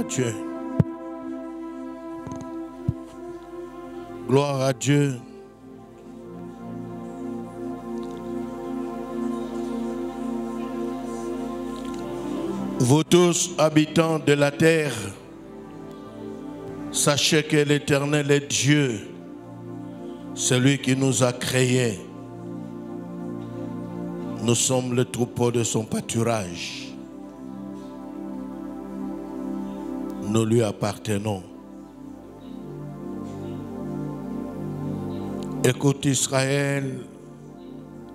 Dieu. Gloire à Dieu. Vous tous, habitants de la terre, sachez que l'Éternel est Dieu, celui qui nous a créés. Nous sommes le troupeau de son pâturage. Nous lui appartenons. Écoute Israël,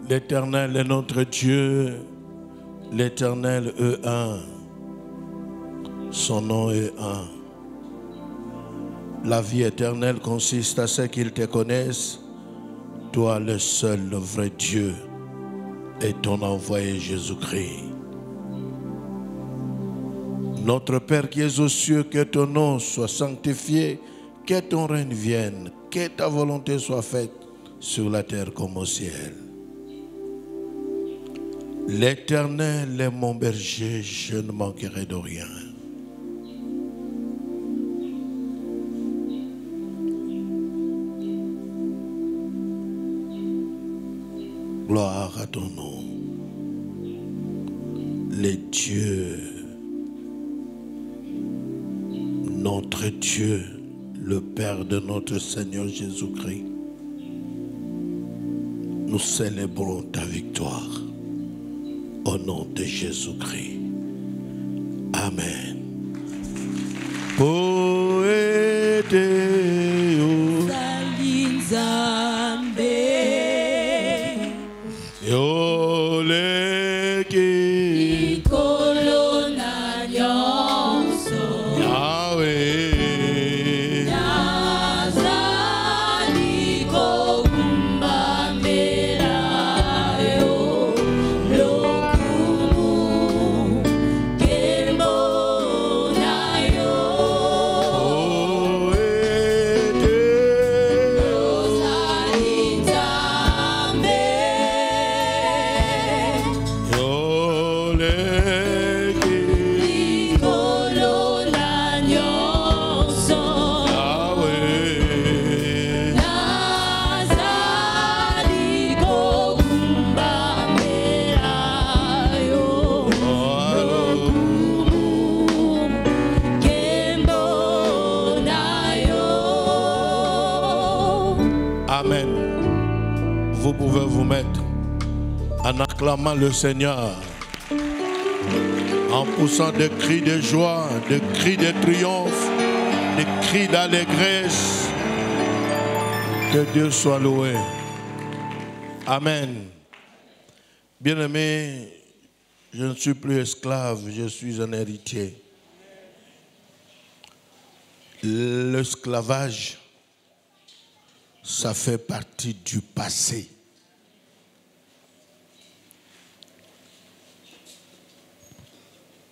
l'Éternel est notre Dieu, l'Éternel est un. Son nom est un. La vie éternelle consiste à ce qu'ils te connaissent, toi le seul, le vrai Dieu, et ton envoyé Jésus-Christ. Notre Père qui es aux cieux, que ton nom soit sanctifié, que ton règne vienne, que ta volonté soit faite sur la terre comme au ciel. L'Éternel est mon berger, je ne manquerai de rien. Gloire à ton nom. Les dieux, notre Dieu, le Père de notre Seigneur Jésus-Christ, nous célébrons ta victoire au nom de Jésus-Christ. Amen. En acclamant le Seigneur, en poussant des cris de joie, des cris de triomphe, des cris d'allégresse. Que Dieu soit loué. Amen. Bien-aimé, je ne suis plus esclave, je suis un héritier. L'esclavage, ça fait partie du passé.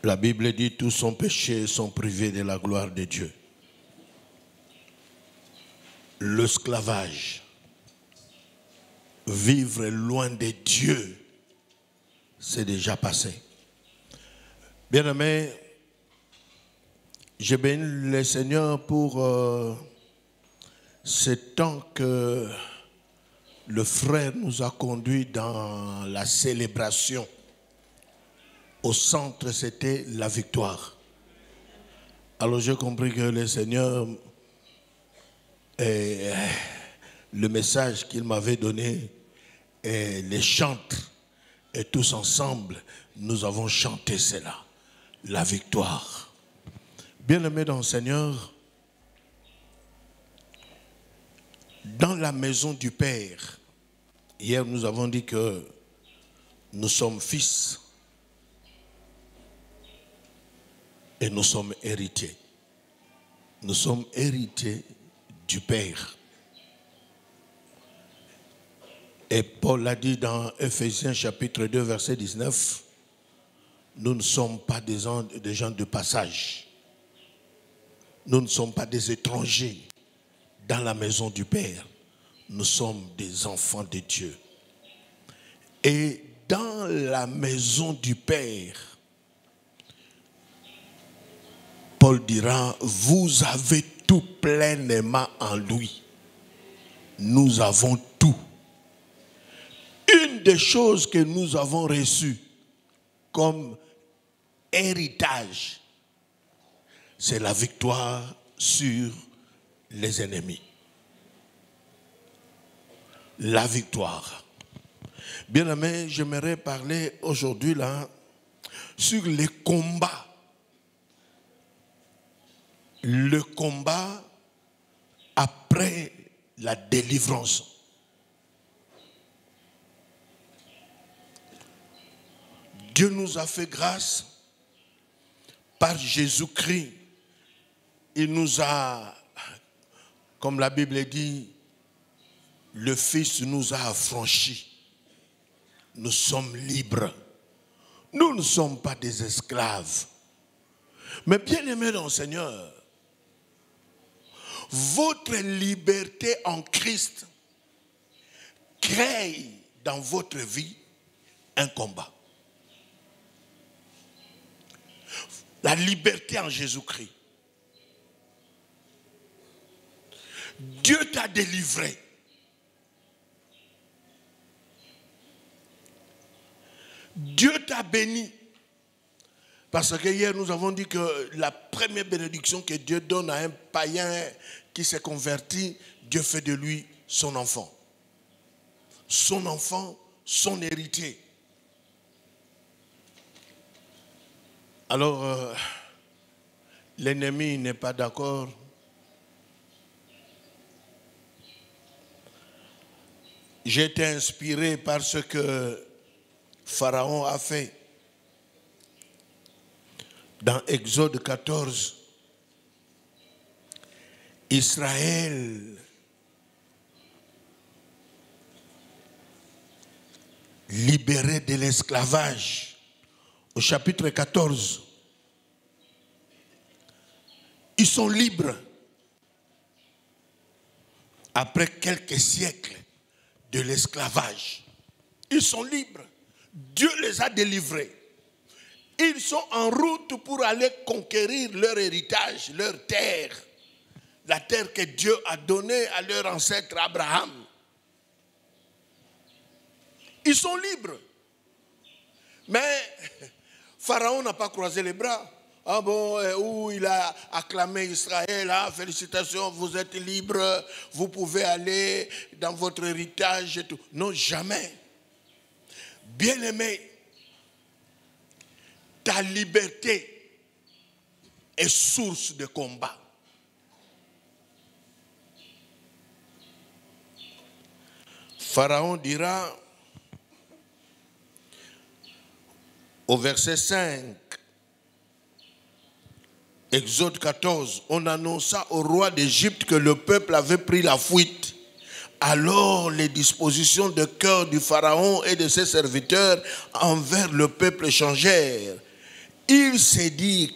La Bible dit tous sont péchés et sont privés de la gloire de Dieu. L'esclavage, vivre loin de Dieu, c'est déjà passé. Bien-aimé, je bénis le Seigneur pour ce temps que le frère nous a conduits dans la célébration. Au centre, c'était la victoire. Alors j'ai compris que le Seigneur, le message qu'il m'avait donné, les chantres, et tous ensemble, nous avons chanté cela, la victoire. Bien-aimés dans le Seigneur, dans la maison du Père, hier nous avons dit que nous sommes fils, et nous sommes héritiers. Nous sommes héritiers du Père. Et Paul l'a dit dans Ephésiens chapitre 2, verset 19, nous ne sommes pas des gens de passage. Nous ne sommes pas des étrangers dans la maison du Père. Nous sommes des enfants de Dieu. Et dans la maison du Père, Paul dira, vous avez tout pleinement en lui. Nous avons tout. Une des choses que nous avons reçues comme héritage, c'est la victoire sur les ennemis. La victoire. Bien-aimé, j'aimerais parler aujourd'hui là sur les combats. Le combat après la délivrance. Dieu nous a fait grâce par Jésus-Christ. Il nous a, comme la Bible dit, le Fils nous a affranchis. Nous sommes libres. Nous ne sommes pas des esclaves. Mais bien aimés dans le Seigneur, votre liberté en Christ crée dans votre vie un combat. La liberté en Jésus-Christ. Dieu t'a délivré. Dieu t'a béni. Parce que hier nous avons dit que la première bénédiction que Dieu donne à un païen qui s'est converti, Dieu fait de lui son enfant. Son enfant, son héritier. Alors, l'ennemi n'est pas d'accord. J'ai été inspiré par ce que Pharaon a fait. Dans Exode 14, Israël libéré de l'esclavage, au chapitre 14, ils sont libres après quelques siècles de l'esclavage. Ils sont libres. Dieu les a délivrés. Ils sont en route pour aller conquérir leur héritage, leur terre. La terre que Dieu a donnée à leur ancêtre Abraham. Ils sont libres. Mais Pharaon n'a pas croisé les bras. Ah bon, où il a acclamé Israël, ah, félicitations, vous êtes libres, vous pouvez aller dans votre héritage et tout. Non, jamais. Bien-aimé, ta liberté est source de combat. Pharaon dira au verset 5, Exode 14, on annonça au roi d'Égypte que le peuple avait pris la fuite. Alors les dispositions de cœur du Pharaon et de ses serviteurs envers le peuple changèrent. Il s'est dit,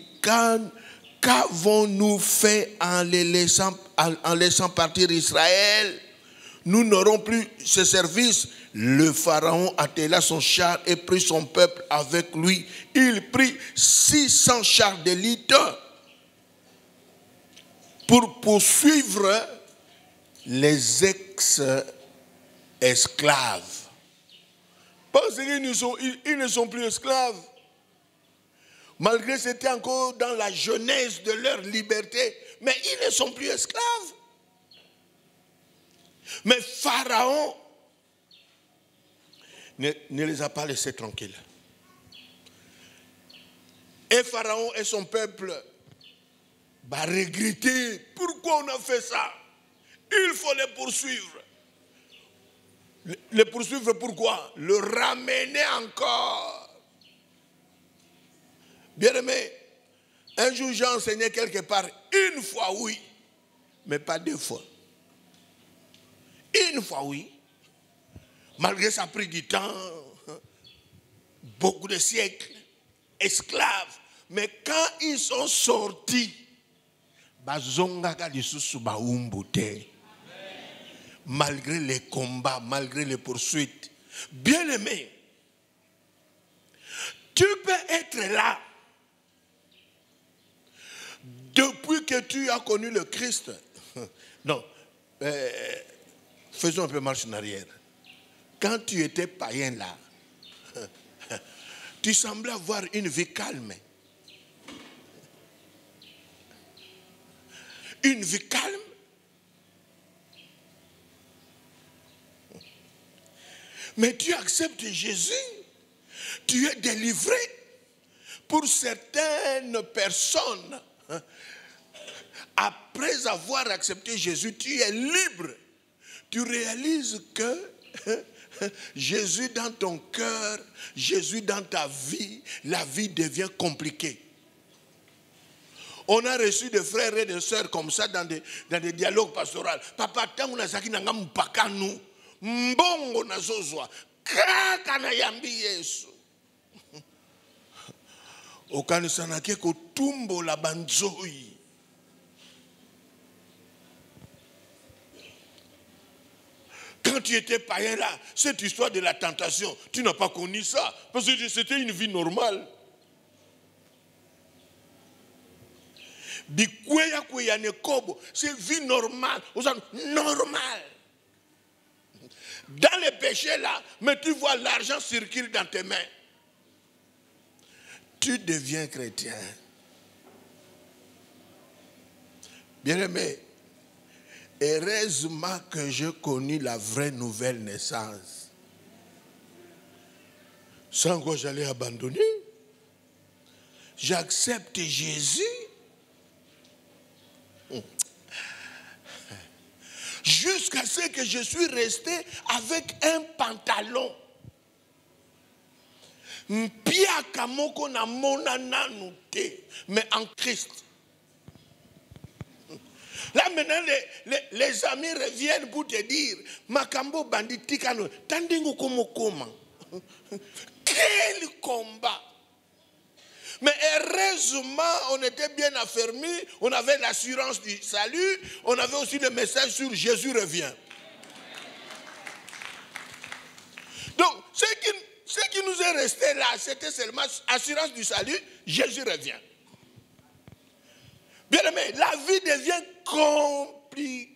qu'avons-nous fait en laissant partir Israël? Nous n'aurons plus ce service. Le Pharaon attela son char et prit son peuple avec lui. Il prit 600 chars d'élite pour poursuivre les ex-esclaves. Parce qu'ils ne sont plus esclaves. Malgré que c'était encore dans la jeunesse de leur liberté, mais ils ne sont plus esclaves. Mais Pharaon ne les a pas laissés tranquilles. Et Pharaon et son peuple regretter pourquoi on a fait ça. Il faut les poursuivre. Les poursuivre pourquoi? Le ramener encore. Bien-aimé, un jour j'ai enseigné quelque part, une fois oui, mais pas deux fois. Une fois oui, malgré que ça a pris du temps, beaucoup de siècles, esclaves, mais quand ils sont sortis, malgré les combats, malgré les poursuites. Bien-aimé, tu peux être là Depuis que tu as connu le Christ, non, faisons un peu marche en arrière. Quand tu étais païen là, tu semblais avoir une vie calme. Une vie calme. Mais tu acceptes Jésus, tu es délivré. Pour certaines personnes, après avoir accepté Jésus, tu es libre. Tu réalises que Jésus dans ton cœur, Jésus dans ta vie, la vie devient compliquée. On a reçu des frères et des sœurs comme ça dans des dialogues pastoraux. Papa, tant on a saki nanga mpaka nous, mbongo na zozwa, kaka na yambi Yesu. Okanisanake ko tumbo la banzoi. Quand tu étais païen là, cette histoire de la tentation, tu n'as pas connu ça. Parce que c'était une vie normale. C'est vie normale. Normal. Dans les péchés là, mais tu vois l'argent circule dans tes mains. Tu deviens chrétien. Bien-aimé, heureusement que j'ai connu la vraie nouvelle naissance. Sans quoi j'allais abandonner. J'accepte Jésus. Jusqu'à ce que je suis resté avec un pantalon. Mais en Christ. Là maintenant, les amis reviennent pour te dire, Makambo banditikano, tandingo komokoma. Quel combat! Mais heureusement, on était bien affermis, on avait l'assurance du salut, on avait aussi le message sur Jésus revient. Donc, ce qui nous est resté là, c'était seulement assurance du salut, Jésus revient. Bien aimé, la vie devient compliquée.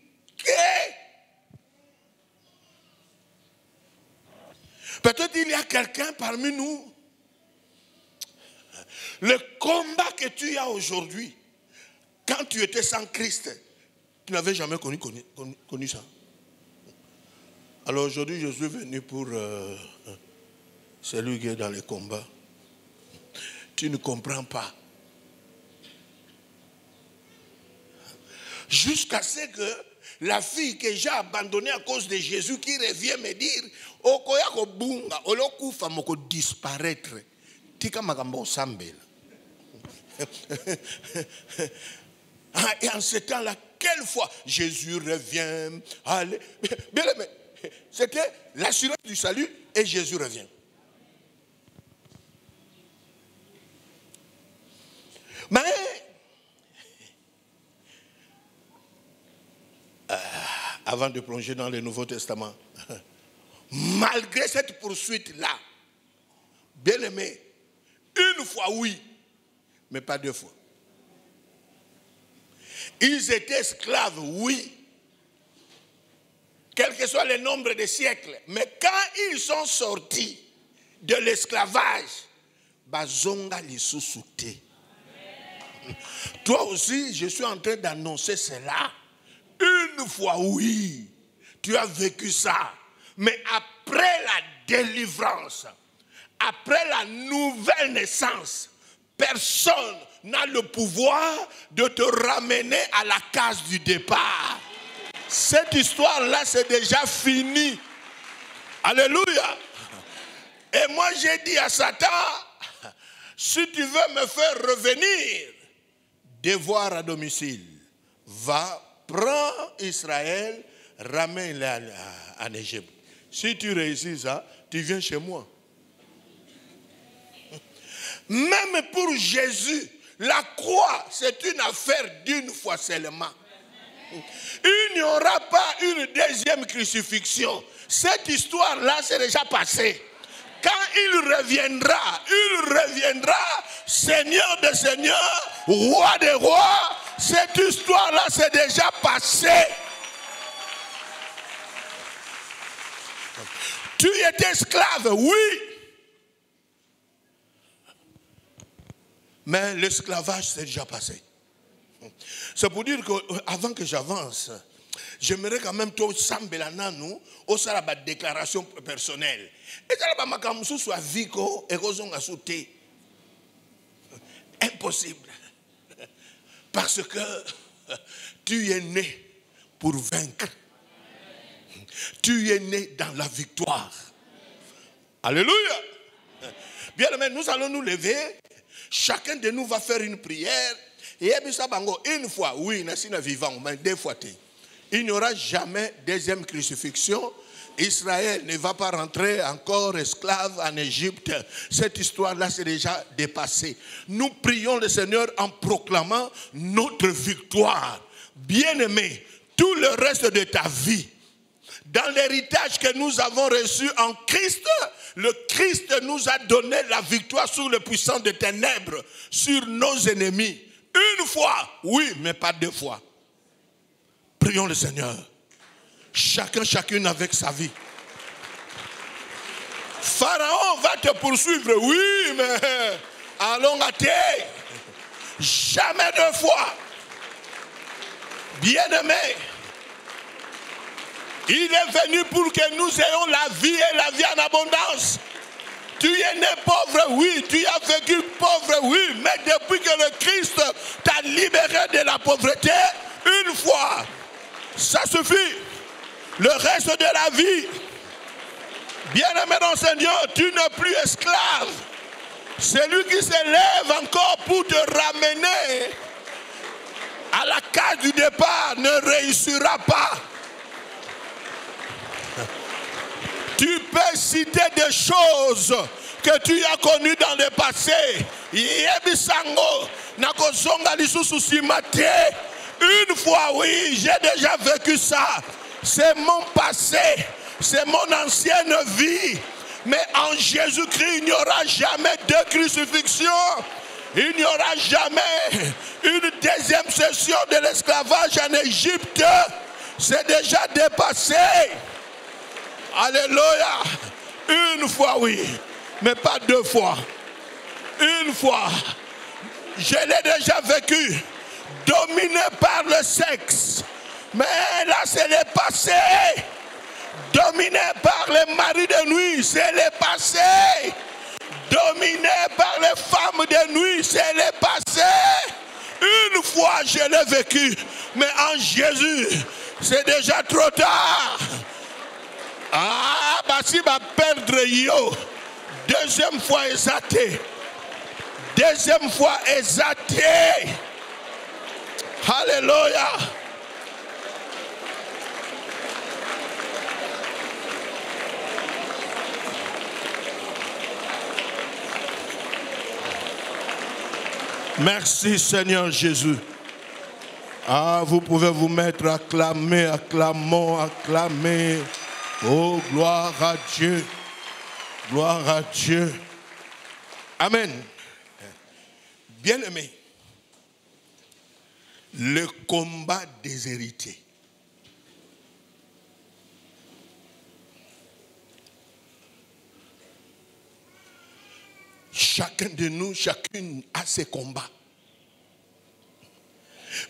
Peut-être il y a quelqu'un parmi nous. Le combat que tu as aujourd'hui, quand tu étais sans Christ, tu n'avais jamais connu ça. Alors aujourd'hui, je suis venu pour celui qui est dans les combats. Tu ne comprends pas. Jusqu'à ce que la fille que j'ai abandonnée à cause de Jésus qui revient me dire, Okoyako bunga, Olokufa moko disparaître. Tika magambo sambel. Et en ce temps-là, quelle fois Jésus revient, allez. Bien aimé, c'était l'assurance du salut et Jésus revient. Mais avant de plonger dans le Nouveau Testament, malgré cette poursuite-là, bien aimé, une fois oui, mais pas deux fois. Ils étaient esclaves, oui, quel que soit le nombre de siècles, mais quand ils sont sortis de l'esclavage, bazonga lisusuté. Toi aussi, je suis en train d'annoncer cela. Une fois, oui, tu as vécu ça. Mais après la délivrance, après la nouvelle naissance, personne n'a le pouvoir de te ramener à la case du départ. Cette histoire-là, c'est déjà fini. Alléluia. Et moi, j'ai dit à Satan, si tu veux me faire revenir, devoir à domicile, va, prends Israël, ramène-le en Égypte. Si tu réussis ça, tu viens chez moi. Même pour Jésus, la croix, c'est une affaire d'une fois seulement. Il n'y aura pas une deuxième crucifixion. Cette histoire-là, c'est déjà passé. Quand il reviendra, Seigneur des seigneurs, roi des rois, Cette histoire-là, c'est déjà passé. Tu étais esclave, oui. Mais l'esclavage, c'est déjà passé. C'est pour dire qu'avant que j'avance, j'aimerais quand même tout sambelana nous au la déclaration personnelle. Et ça la makamusu soit viko et kozonga sauté. Impossible. Parce que tu es né pour vaincre. Tu es né dans la victoire. Alléluia. Bien aimé, nous allons nous lever. Chacun de nous va faire une prière. Et une fois, oui, nous vivant, mais deux fois. Il n'y aura jamais deuxième crucifixion. Israël ne va pas rentrer encore esclave en Égypte. Cette histoire-là, c'est déjà dépassé. Nous prions le Seigneur en proclamant notre victoire. Bien-aimé, tout le reste de ta vie, dans l'héritage que nous avons reçu en Christ, le Christ nous a donné la victoire sur le puissant des ténèbres, sur nos ennemis. Une fois, oui, mais pas deux fois. Prions le Seigneur. Chacune avec sa vie. Pharaon va te poursuivre, oui, mais allons à terre. Jamais deux fois. Bien-aimé, il est venu pour que nous ayons la vie et la vie en abondance. Tu es né pauvre, oui. Tu as vécu pauvre, oui. Mais depuis que le Christ t'a libéré de la pauvreté, une fois, ça suffit. Le reste de la vie, bien-aimé dans le Seigneur, tu n'es plus esclave. Celui qui s'élève encore pour te ramener à la case du départ ne réussira pas. Tu peux citer des choses que tu as connues dans le passé. Une fois, oui, j'ai déjà vécu ça. C'est mon passé, c'est mon ancienne vie. Mais en Jésus-Christ, il n'y aura jamais de crucifixion. Il n'y aura jamais une deuxième session de l'esclavage en Égypte. C'est déjà dépassé. Alléluia. Une fois, oui, mais pas deux fois. Une fois, je l'ai déjà vécu, dominé par le sexe. Mais là, c'est le passé. Dominé par les maris de nuit, c'est le passé. Dominé par les femmes de nuit, c'est le passé. Une fois, je l'ai vécu. Mais en Jésus, c'est déjà trop tard. Ah, bah si va perdre yo. Deuxième fois exaté. Deuxième fois exaté. Alléluia. Merci Seigneur Jésus. Ah, vous pouvez vous mettre à acclamer, acclamons, acclamer. Oh, gloire à Dieu. Gloire à Dieu. Amen. Bien-aimé, le combat des héritiers. Chacun de nous, chacune a ses combats.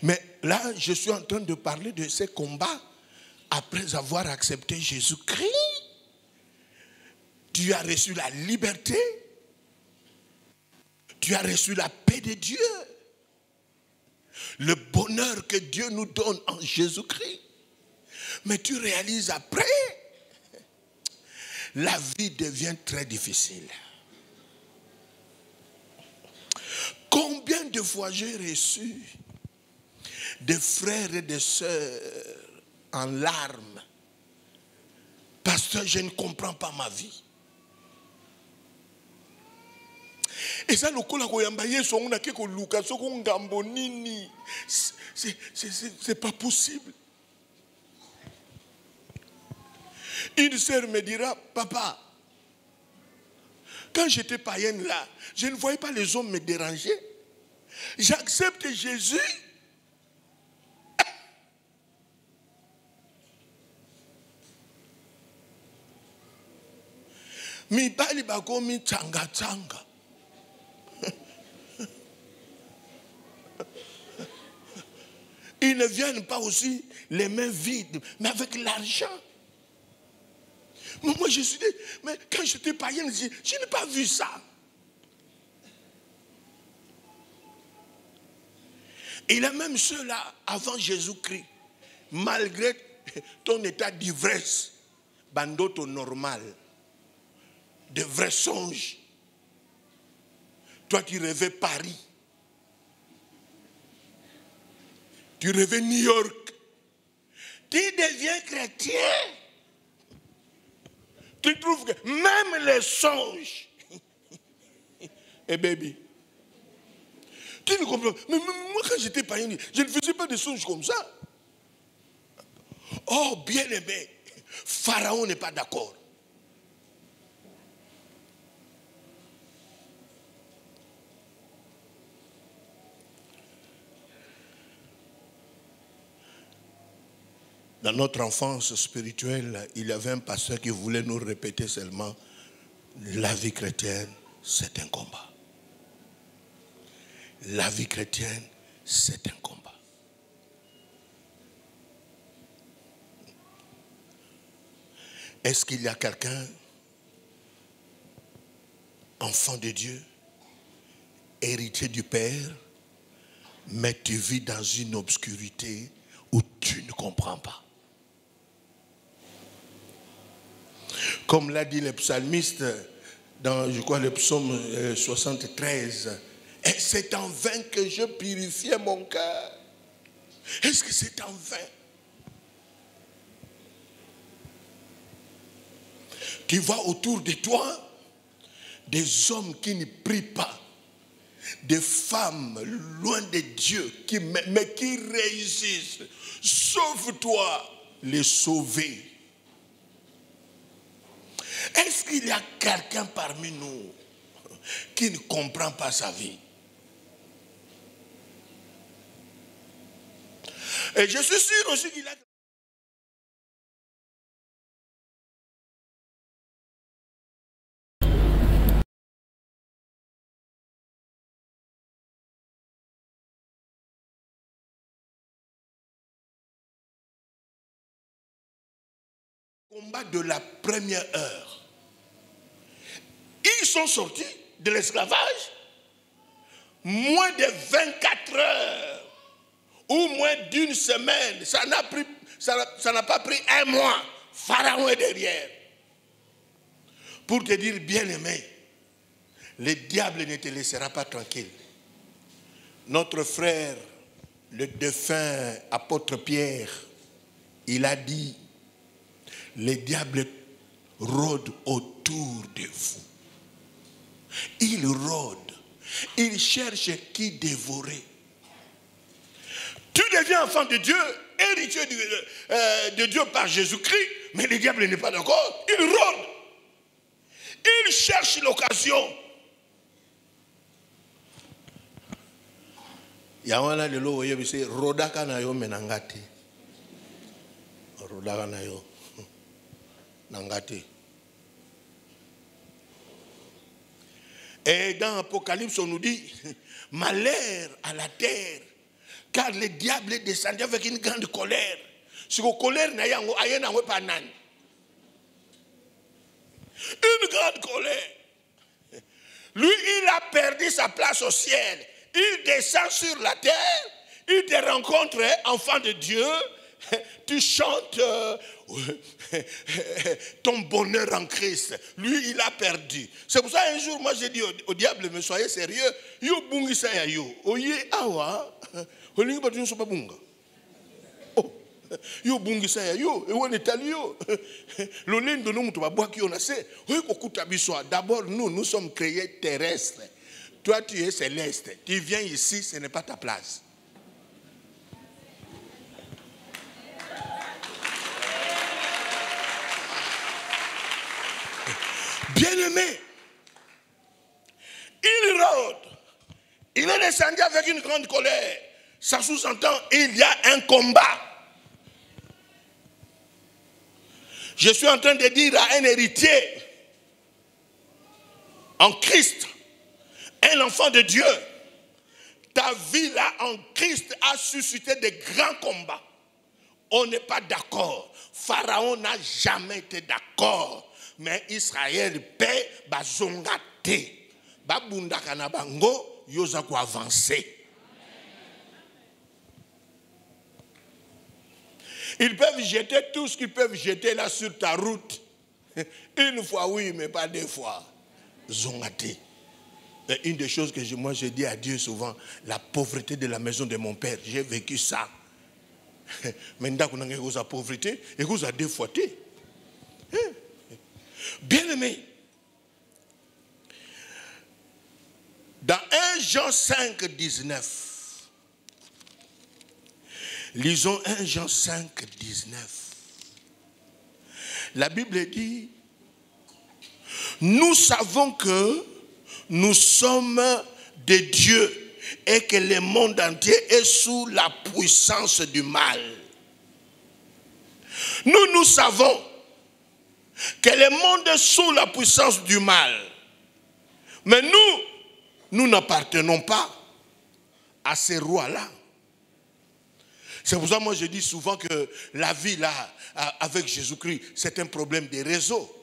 Mais là, je suis en train de parler de ces combats après avoir accepté Jésus-Christ. Tu as reçu la liberté. Tu as reçu la paix de Dieu. Le bonheur que Dieu nous donne en Jésus-Christ. Mais tu réalises après, la vie devient très difficile. Combien de fois j'ai reçu des frères et des sœurs en larmes parce que je ne comprends pas ma vie. Et ça, c'est pas possible. Une sœur me dira, papa, quand j'étais païenne là, je ne voyais pas les hommes me déranger. J'accepte Jésus, Mibali bakomi tanga tanga. Ils ne viennent pas aussi les mains vides, mais avec l'argent. Moi, je suis dit, mais quand j'étais païen, je n'ai pas vu ça. Il y a même ceux-là, avant Jésus-Christ, malgré ton état d'ivresse, bandoto normal, de vrais songes. Toi, tu rêvais Paris. Tu rêvais New York. Tu deviens chrétien. Tu trouves que même les songes. Eh baby. Tu ne comprends pas. Mais moi, quand j'étais païen, je ne faisais pas de songes comme ça. Oh, bien aimé. Pharaon n'est pas d'accord. Dans notre enfance spirituelle, il y avait un pasteur qui voulait nous répéter seulement la vie chrétienne, c'est un combat. La vie chrétienne, c'est un combat. Est-ce qu'il y a quelqu'un, enfant de Dieu, héritier du Père, mais tu vis dans une obscurité où tu ne comprends pas? Comme l'a dit le psalmiste dans, je crois, le psaume 73, et c'est en vain que je purifiais mon cœur. Est-ce que c'est en vain? Tu vois autour de toi des hommes qui ne prient pas, des femmes loin de Dieu, mais qui réussissent. Sauve-toi, les sauver. Est-ce qu'il y a quelqu'un parmi nous qui ne comprend pas sa vie? Et je suis sûr aussi qu'il a... Combat de la première heure. Ils sont sortis de l'esclavage moins de 24 heures ou moins d'une semaine. Ça n'a pas pris un mois. Pharaon est derrière. Pour te dire, bien-aimé, le diable ne te laissera pas tranquille. Notre frère, le défunt apôtre Pierre, il a dit, le diable rôde autour de vous. Il rôde. Il cherche qui dévorer. Tu deviens enfant de Dieu, héritier de Dieu par Jésus-Christ, mais le diable n'est pas d'accord. Il rôde. Il cherche l'occasion. Yawana de l'eau, il y a rodaka na yo menangati. Rodaka na yo. Nangati. Et dans Apocalypse, on nous dit, malheur à la terre, car le diable est descendu avec une grande colère. Si vous colère, une grande colère. Lui, il a perdu sa place au ciel. Il descend sur la terre, il te rencontre, enfant de Dieu, tu chantes ton bonheur en Christ. Lui, il a perdu. C'est pour ça un jour, moi j'ai dit au diable, mais soyez sérieux. Yo bungi sa ya yo. Oye awa. Olingi batu nso pa bunga. Oh. Yo bungi sa ya yo. E wone tali yo. Lolendo no mutu babwaki yo na se. Oye kokuta biso. D'abord, nous sommes créés terrestres. Toi, tu es céleste. Tu viens ici, ce n'est pas ta place. Bien-aimé, il rôde. Il est descendu avec une grande colère. Ça sous-entend, il y a un combat. Je suis en train de dire à un héritier, en Christ, un enfant de Dieu, ta vie là en Christ a suscité de grands combats. On n'est pas d'accord. Pharaon n'a jamais été d'accord. Mais Israël paie bazongate. Babunda kanabango yozaku avancer. Ils peuvent jeter tout ce qu'ils peuvent jeter là sur ta route. Une fois oui, mais pas deux fois. Zongate. Une des choses que moi je dis à Dieu souvent, la pauvreté de la maison de mon père, j'ai vécu ça. Maintenant qu'on a la pauvreté, et vous a défouetté. Bien aimé, dans 1 Jean 5, 19, lisons 1 Jean 5, 19. La Bible dit, nous savons que nous sommes de Dieu et que le monde entier est sous la puissance du mal. Nous savons que le monde est sous la puissance du mal. Mais nous n'appartenons pas à ces rois-là. C'est pour ça que moi je dis souvent que la vie là, avec Jésus-Christ, c'est un problème des réseaux.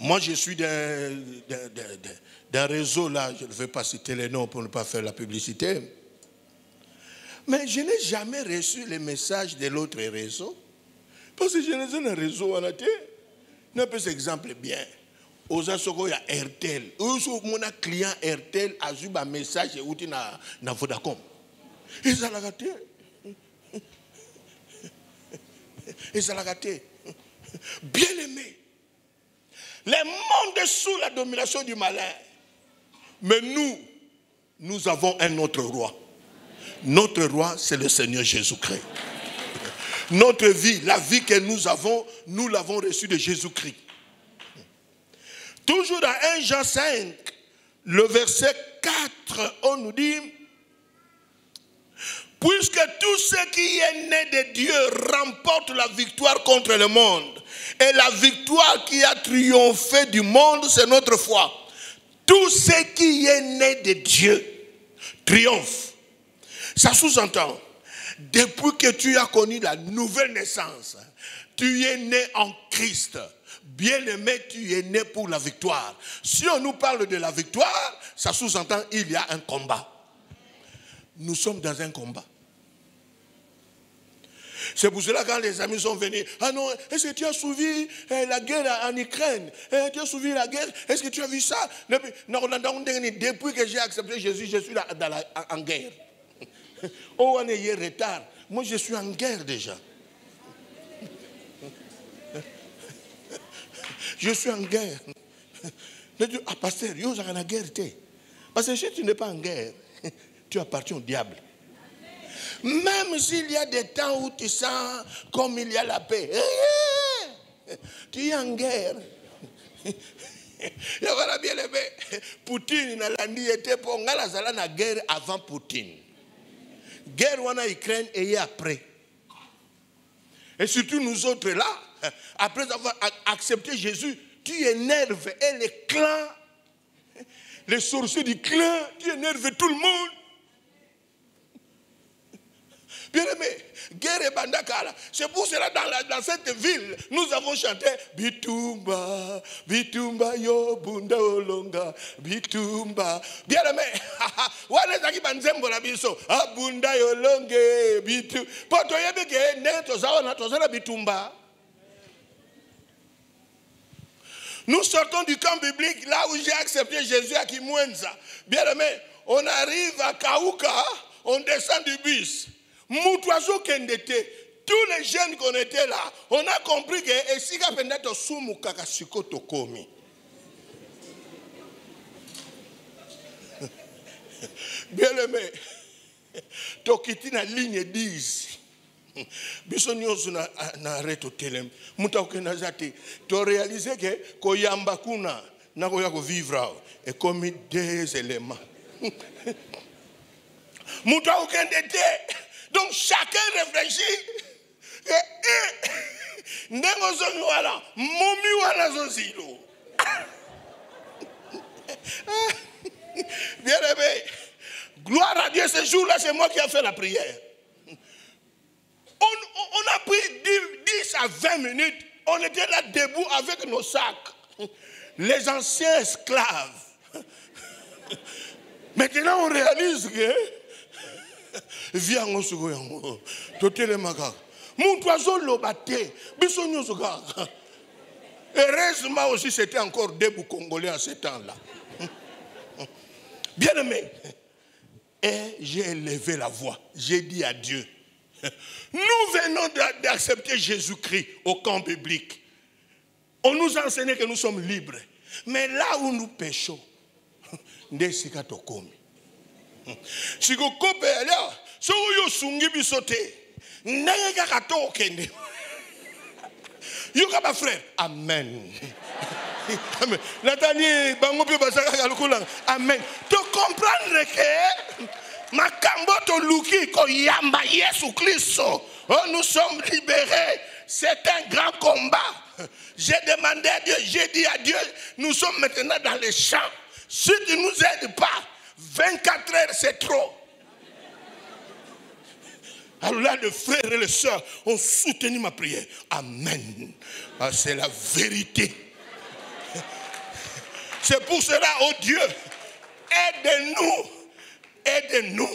Moi, je suis d'un réseau, là, je ne vais pas citer les noms pour ne pas faire la publicité. Mais je n'ai jamais reçu les messages de l'autre réseau. Parce que je n'ai pas un réseau en athée. Je peux cet exemple bien. Aux Asoko, il y a RTL. Mon client RTL a eu un message et il a Vodacom. Et ça l'a gâté. Et ça l'a gâté. Bien aimé. Le monde est sous la domination du malin. Mais nous avons un autre roi. Notre roi, c'est le Seigneur Jésus-Christ. Notre vie, la vie que nous avons, nous l'avons reçue de Jésus-Christ. Toujours dans 1 Jean 5, le verset 4, on nous dit, puisque tout ce qui est né de Dieu remporte la victoire contre le monde. Et la victoire qui a triomphé du monde, c'est notre foi. Tout ce qui est né de Dieu triomphe. Ça sous-entend, depuis que tu as connu la nouvelle naissance, tu es né en Christ. Bien-aimé, tu es né pour la victoire. Si on nous parle de la victoire, ça sous-entend il y a un combat. Nous sommes dans un combat. C'est pour cela que quand les amis sont venus, ah non, est-ce que tu as suivi la guerre en Ukraine? Tu as suivi la guerre? Est-ce que tu as vu ça? Depuis que j'ai accepté Jésus, je suis en guerre. Oh, on est retard. Moi, je suis en guerre déjà. Je suis en guerre. Ah, pasteur, yo, j'ai en guerre. Parce que si tu n'es pas en guerre, tu appartiens au diable. Même s'il y a des temps où tu sens comme il y a la paix, tu es en guerre. Et voilà bien aimé. Poutine n'a pas pour la guerre avant Poutine. Guerre en Ukraine et après. Et surtout nous autres là, après avoir accepté Jésus, tu énerves et les clans, les sorciers du clan, tu énerves tout le monde. Bien aimé, guerre et bandakala. C'est pour cela dans cette ville, nous avons chanté Bitumba, Bitumba yo bunda olonga, Bitumba. Bien aimé, wana zaki banzembo la biso, abunda olonge, Bitu. Poto yebeke ne tozala Bitumba. Nous sortons du camp biblique, là où j'ai accepté Jésus à Kimwenza. Bien aimé, on arrive à Kauka, on descend du bus. Moutouazo Kendete, tous les jeunes qu'on était là, on a compris que Esika Pendato Sumu Kakasiko Tokomi. Bien aimé, Tokiti na ligne 10. Bisonyozu na reto telem. Moutauke na zate. Tu as réalisé que Koyamba Kuna na koyako vivre et commis des éléments. Moutauke Kendete. Donc chacun réfléchit. Ndengozoni wala, momi wala zozilo. Bien aimé, gloire à Dieu, ce jour-là, c'est moi qui ai fait la prière. On a pris 10 à 20 minutes, on était là debout avec nos sacs. Les anciens esclaves. Maintenant, on réalise que viens on se voit tout le maga mon oiseau lobaté bisogno soga. Heureusement aussi c'était encore debout congolais à ce temps-là. Bien aimé, et j'ai élevé la voix, j'ai dit à Dieu, nous venons d'accepter Jésus-Christ au camp biblique. On nous a enseigné que nous sommes libres, mais là où nous péchons, ndesika tokomi. Si vous coupez là, si vous sungi bisote, n'ayez qu'à toquer. Yoka ma frère, amen. Nathalie, bangopi basaka kalukula, amen. Tu comprendre que ma kamboto luki ko yamba Yesu Christo, nous sommes libérés. C'est un grand combat. J'ai demandé à Dieu, j'ai dit à Dieu, nous sommes maintenant dans les champs. Si tu ne nous aides pas, 24 heures c'est trop. Alors là, les frères et les sœurs ont soutenu ma prière. Amen. Ah, c'est la vérité. C'est pour cela, oh Dieu, aide-nous. Aide-nous.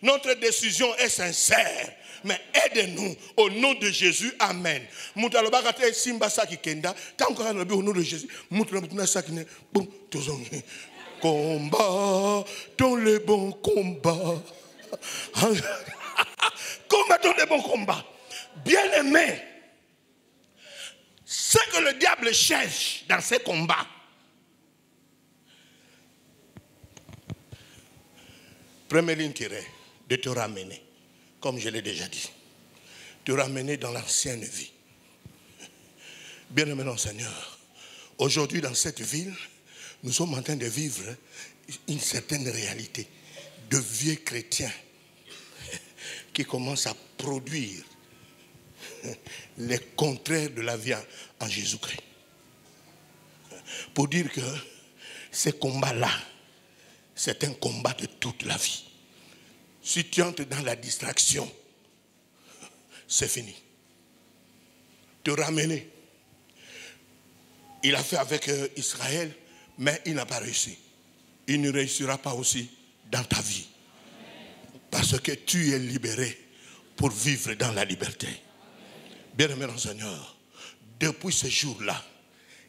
Notre décision est sincère. Mais aide-nous au nom de Jésus. Amen. Au nom de Jésus. Combat dans le bon combat. Combattons les bons combats. Bien-aimés, ce que le diable cherche dans ces combats, première ligne tirée, de te ramener, comme je l'ai déjà dit, te ramener dans l'ancienne vie. Bien-aimé, Seigneur, aujourd'hui dans cette ville, nous sommes en train de vivre une certaine réalité de vieux chrétiens qui commencent à produire les contraires de la vie en Jésus-Christ. Pour dire que ce combat-là, c'est un combat de toute la vie. Si tu entres dans la distraction, c'est fini. Te ramener. Il a fait avec Israël, mais il n'a pas réussi. Il ne réussira pas aussi dans ta vie. Parce que tu es libéré pour vivre dans la liberté. Bien-aimé dans le Seigneur, depuis ce jour-là,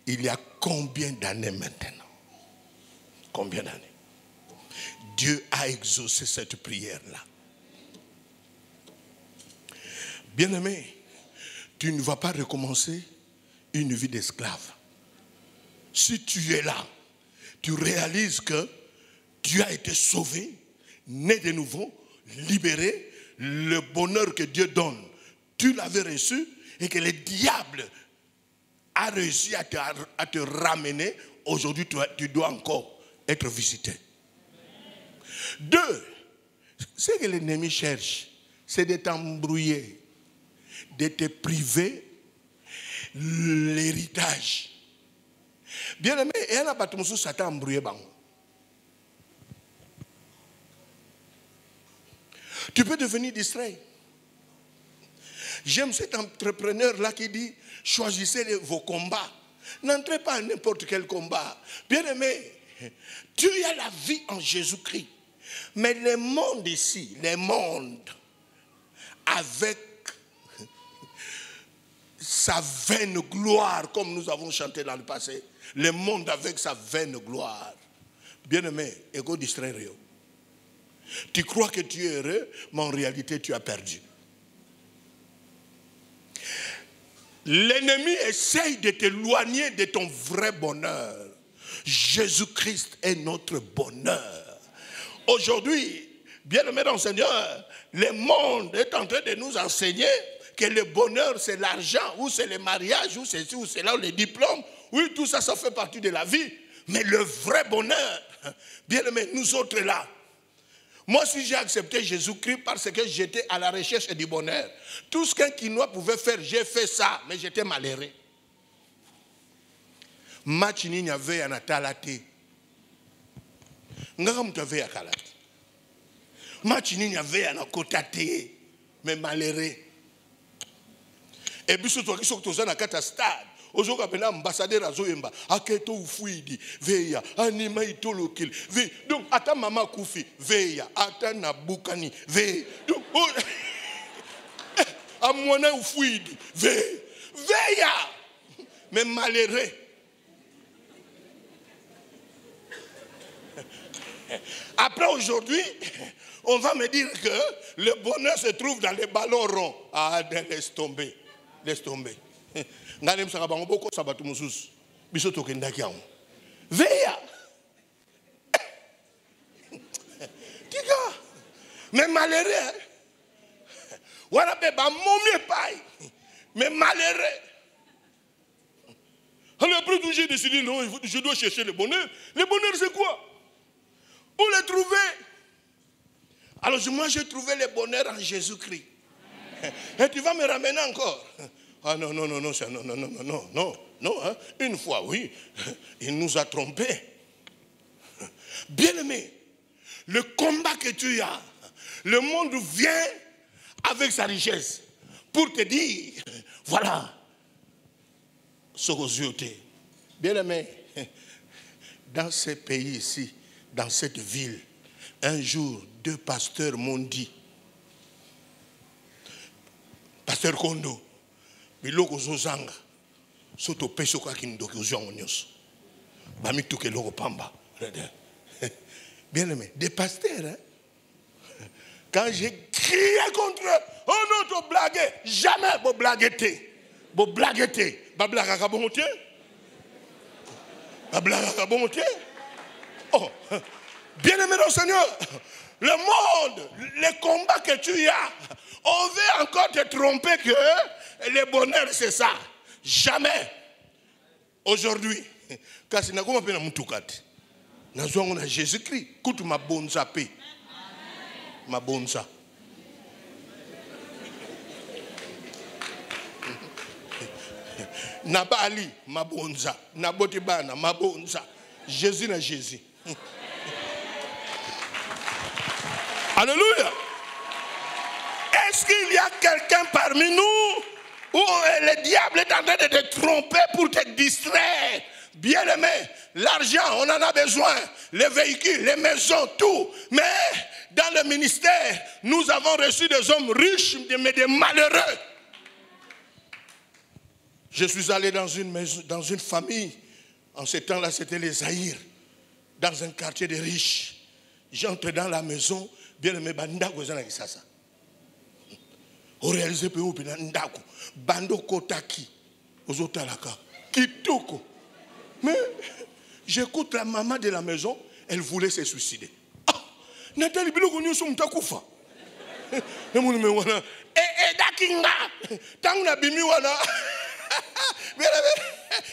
il y a combien d'années maintenant? Combien d'années? Dieu a exaucé cette prière-là. Bien-aimé, tu ne vas pas recommencer une vie d'esclave. Si tu es là, tu réalises que tu as été sauvé, né de nouveau, libéré, le bonheur que Dieu donne, tu l'avais reçu et que le diable a réussi à te ramener. Aujourd'hui, tu dois encore être visité. 2, ce que l'ennemi cherche, c'est de t'embrouiller, de te priver l'héritage. Bien aimé, il y a un bâtiment où Satan a embrouillé. Tu peux devenir distrait. J'aime cet entrepreneur-là qui dit, choisissez vos combats. N'entrez pas à n'importe quel combat. Bien aimé, tu as la vie en Jésus-Christ. Mais le monde ici, le monde, avec sa vaine gloire, comme nous avons chanté dans le passé, le monde avec sa vaine gloire. Bien aimé, égo distraire. Tu crois que tu es heureux, mais en réalité tu as perdu. L'ennemi essaye de t'éloigner de ton vrai bonheur. Jésus-Christ est notre bonheur. Aujourd'hui, bien-aimé dans le Seigneur, le monde est en train de nous enseigner que le bonheur c'est l'argent, ou c'est le mariage, ou c'est ci, ou c'est là, ou les diplômes. Oui, tout ça, ça fait partie de la vie. Mais le vrai bonheur, bien-aimé, nous autres là, moi, si j'ai accepté Jésus-Christ parce que j'étais à la recherche du bonheur, tout ce qu'un Quinois pouvait faire, j'ai fait ça, mais j'étais malheureux. Match n'y avait un atalate. ngaka mutu aveya kala te match nini aveya na kota te mais malheureux et biso toki soki toza na kati ya stade ozoka pena ambassadeur azoyemba aketo ufuidi veya anima itolokele ve donc ata mama kufi veya ata nabukani ve donc amwana ufuidi veya mais malheureux. Après aujourd'hui, on va me dire que le bonheur se trouve dans les ballons ronds. Ah, laisse tomber. Laisse tomber. Veya. Mais malheureux. Mais malheureux. Alors après tout, j'ai décidé, non, je dois chercher le bonheur. Le bonheur, c'est quoi? Où le trouver? Alors moi, j'ai trouvé le bonheur en Jésus-Christ. Et tu vas me ramener encore? Ah non, non, non, non, non, non, non, non, non, non, hein? Une fois, oui, il nous a trompés. Bien-aimé, le combat que tu as, le monde vient avec sa richesse pour te dire, voilà, ce que Dieu t'est. Bien-aimé, dans ce pays ici, dans cette ville, un jour, 2 pasteurs m'ont dit, Pasteur Kondo, biloko zozanga, soto peso kakindoki uzongo nyoso. Bami tuke loko pamba. Bien-aimé, des pasteurs, hein? Quand j'ai crié contre eux, oh non, tu blagues, jamais vous blaguez. Vous blaguez. Vous blaguez. Oh, bien-aimé dans le Seigneur, le monde, les combats que tu as, on veut encore te tromper que le bonheur c'est ça. Jamais. Aujourd'hui, car c'est comme appelle Moutoukati. Nous avons Jésus-Christ. Écoute ma bonne paix. Ma bonne ça. Naba Ali, ma bonza. Nabotibana, ma bonza. Jésus na Jésus. Alléluia. Est-ce qu'il y a quelqu'un parmi nous où le diable est en train de te tromper pour te distraire? Bien-aimé, l'argent, on en a besoin. Les véhicules, les maisons, tout. Mais dans le ministère, nous avons reçu des hommes riches, mais des malheureux. Je suis allé dans une maison, dans une famille. En ce temps-là, c'était les Zaïre. Dans un quartier de riches. J'entre dans la maison. Bien-aimé, bandako zana kisasa. Au réalisé pe ou pina ndako. Bando kotaki. Ozotalaka. Kitoko. Mais j'écoute la maman de la maison. Elle voulait se suicider. Ah, Nathalie biloko nyoso mutakufa. Dakinga. Tangna bimi wana.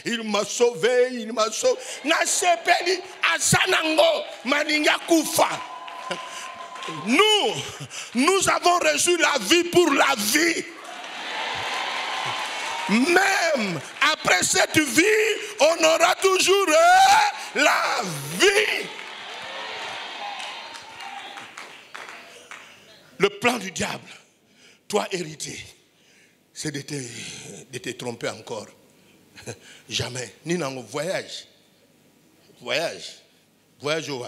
Il m'a sauvé, il m'a sauvé. Nasepeli asanango maninga kufa. Nous avons reçu la vie pour la vie. Même après cette vie, on aura toujours la vie. Le plan du diable, toi héritier, c'est de te tromper encore. Jamais. Ni dans un voyage. Voyage au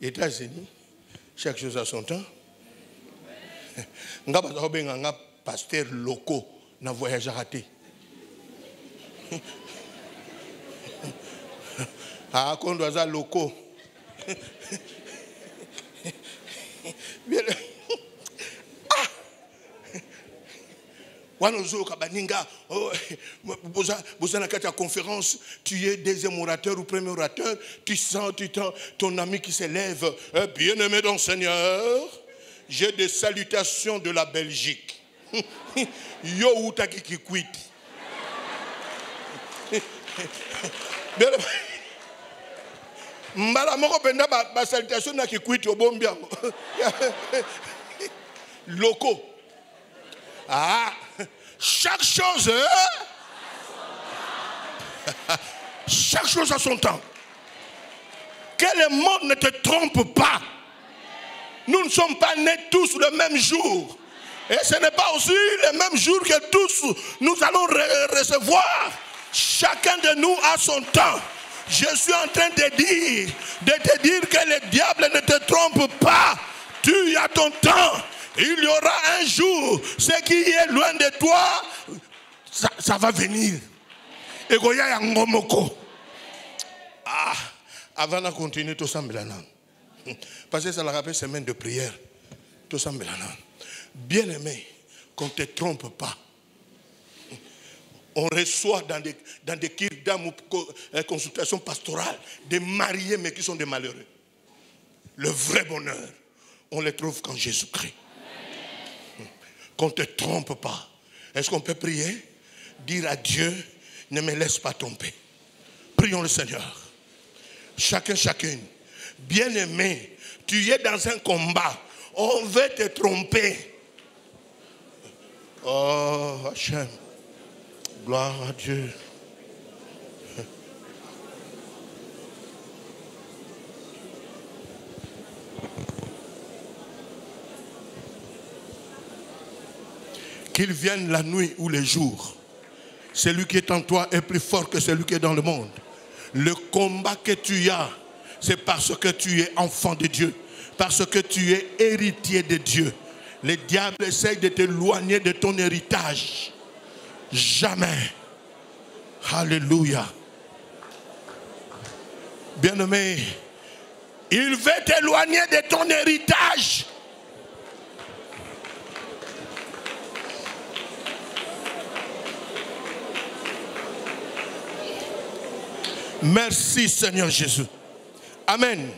États-Unis. Chaque chose à son temps. Nga ba pasteur locaux na voyage raté. Ah, qu'on doit locaux. Conférence, tu es deuxième orateur ou premier orateur, tu sens ton ami qui s'élève. Bien-aimé dans le Seigneur, j'ai des salutations de la Belgique. Yo utaki ki quit. Mbala moko penda ba salutation na ki quit au bon bien. Locaux. Ah, chaque chose à son temps. Que le monde ne te trompe pas. Nous ne sommes pas nés tous le même jour. Et ce n'est pas aussi le même jour que tous nous allons recevoir. Chacun de nous a son temps. Je suis en train de te dire que le diable ne te trompe pas. Tu as ton temps. Il y aura un jour, ce qui est loin de toi, ça va venir. Et Goya Yangomoko. Ah, avant de continuer, tout ça, parce que ça le rappelle semaine de prière. Tout ça, bien aimé, qu'on ne te trompe pas. On reçoit dans des kirdam ou consultations pastorales des mariés, mais qui sont des malheureux. Le vrai bonheur, on le trouve qu'en Jésus-Christ. Qu'on ne te trompe pas. Est-ce qu'on peut prier? Dire à Dieu, ne me laisse pas tromper. Prions le Seigneur. Chacune. Bien-aimé, tu es dans un combat. On veut te tromper. Oh, Hachem. Gloire à Dieu. Qu'il vienne la nuit ou le jour. Celui qui est en toi est plus fort que celui qui est dans le monde. Le combat que tu as, c'est parce que tu es enfant de Dieu. Parce que tu es héritier de Dieu. Le diable essaye de t'éloigner de ton héritage. Jamais. Alléluia. Bien-aimé, il veut t'éloigner de ton héritage. Merci Seigneur Jésus. Amen.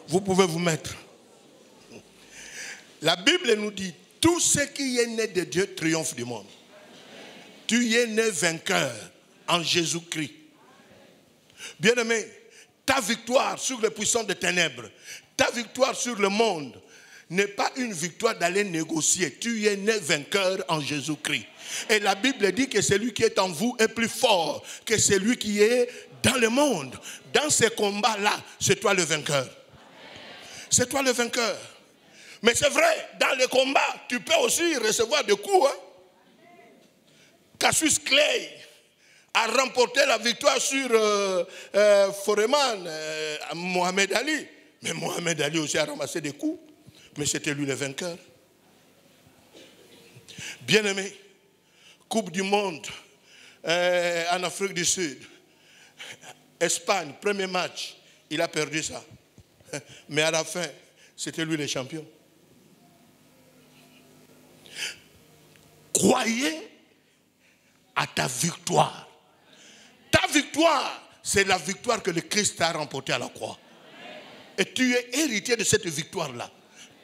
Vous pouvez vous mettre. La Bible nous dit, tout ce qui est né de Dieu triomphe du monde. Tu es né vainqueur en Jésus-Christ. Bien-aimé, ta victoire sur les puissants des ténèbres, ta victoire sur le monde n'est pas une victoire d'aller négocier. Tu es né vainqueur en Jésus-Christ. Et la Bible dit que celui qui est en vous est plus fort que celui qui est dans le monde. Dans ces combats-là, c'est toi le vainqueur. C'est toi le vainqueur. Mais c'est vrai, dans les combats, tu peux aussi recevoir des coups. Hein? Cassius Clay a remporté la victoire sur Foreman, Mohamed Ali. Mais Mohamed Ali aussi a ramassé des coups. Mais c'était lui le vainqueur. Bien-aimé, Coupe du Monde en Afrique du Sud. Espagne, premier match, il a perdu ça. Mais à la fin, c'était lui le champion. Croyez à ta victoire. Ta victoire, c'est la victoire que le Christ a remportée à la croix. Et tu es héritier de cette victoire-là.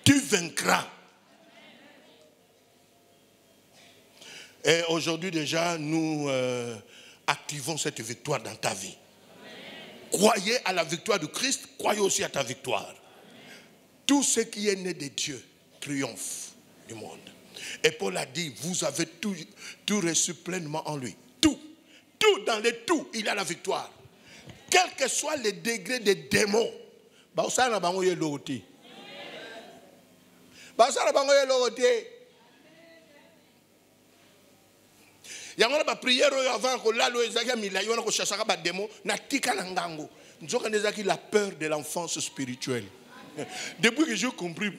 Tu vaincras. Et aujourd'hui déjà, nous activons cette victoire dans ta vie. Croyez à la victoire du Christ, croyez aussi à ta victoire. Tout ce qui est né de Dieu triomphe du monde. Et Paul a dit, vous avez tout reçu pleinement en lui. Tout dans les tout, il a la victoire. Quel que soit le degré des démons. Il y a une prière avant que l'alo ezaki mila yona ko chasaka ba démon na tika na ngango. Nzoka nezaki la peur de l'enfance spirituelle. Depuis que j'ai compris,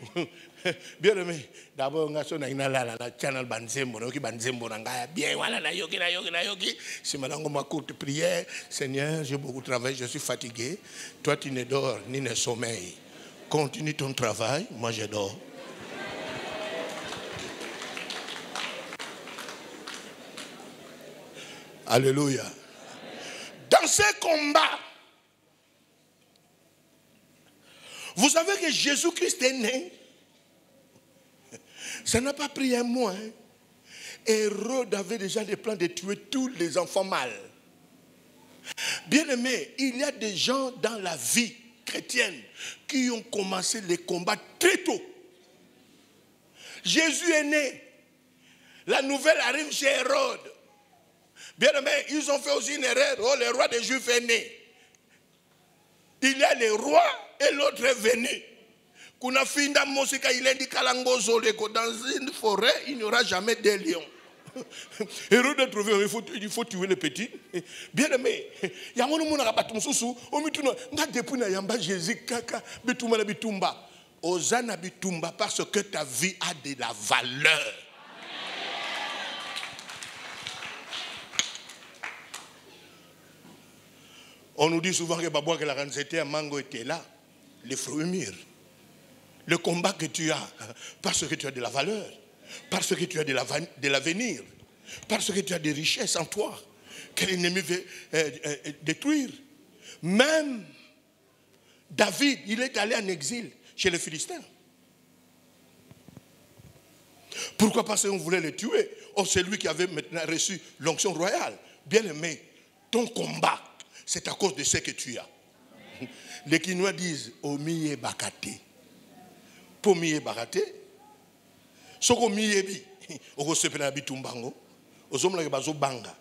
bien aimé, d'abord on a son na channel banzembo, na ki banzembo na ngaya bien voilà na yoki. C'est maintenant ma courte prière. Seigneur, j'ai beaucoup travaillé, je suis fatigué. Toi tu ne dors ni ne sommeilles. Continue ton travail, moi je dors. Alléluia. Dans ce combat, vous savez que Jésus-Christ est né. Ça n'a pas pris un mois. Hein. Hérode avait déjà des plans de tuer tous les enfants mâles. Bien aimé, il y a des gens dans la vie chrétienne qui ont commencé les combats très tôt. Jésus est né. La nouvelle arrive chez Hérode. Bien aimé, ils ont fait aussi une erreur. Oh, le roi des Juifs est né. il y a le roi et l'autre est venu. Kuna finda mosika il est dit kalangozo leko dans une forêt, il n'y aura jamais de lions. Héros de trouver, il faut tuer les petits. Bien aimé, il y a un monde qui a battu Moussou, on me dit, depuis na yamba Jésus kaka bitumba na bitumba. Osana bitumba parce que ta vie a de la valeur. On nous dit souvent que Babouak et la Ranzete à Mango était là, les fruits mûrs. Le combat que tu as, parce que tu as de la valeur, parce que tu as de l'avenir, parce que tu as des richesses en toi, que l'ennemi veut détruire. Même David, il est allé en exil chez les Philistins. Pourquoi? Parce qu'on voulait le tuer. Or, c'est lui qui avait maintenant reçu l'onction royale. Bien aimé, ton combat, c'est à cause de ce que tu as. Les Kinois disent Omiye Bakate. Pour Miye Bakate, Soko Miye Bi, Oko Sepena Bitumbango, Ozomla Bazo Banga.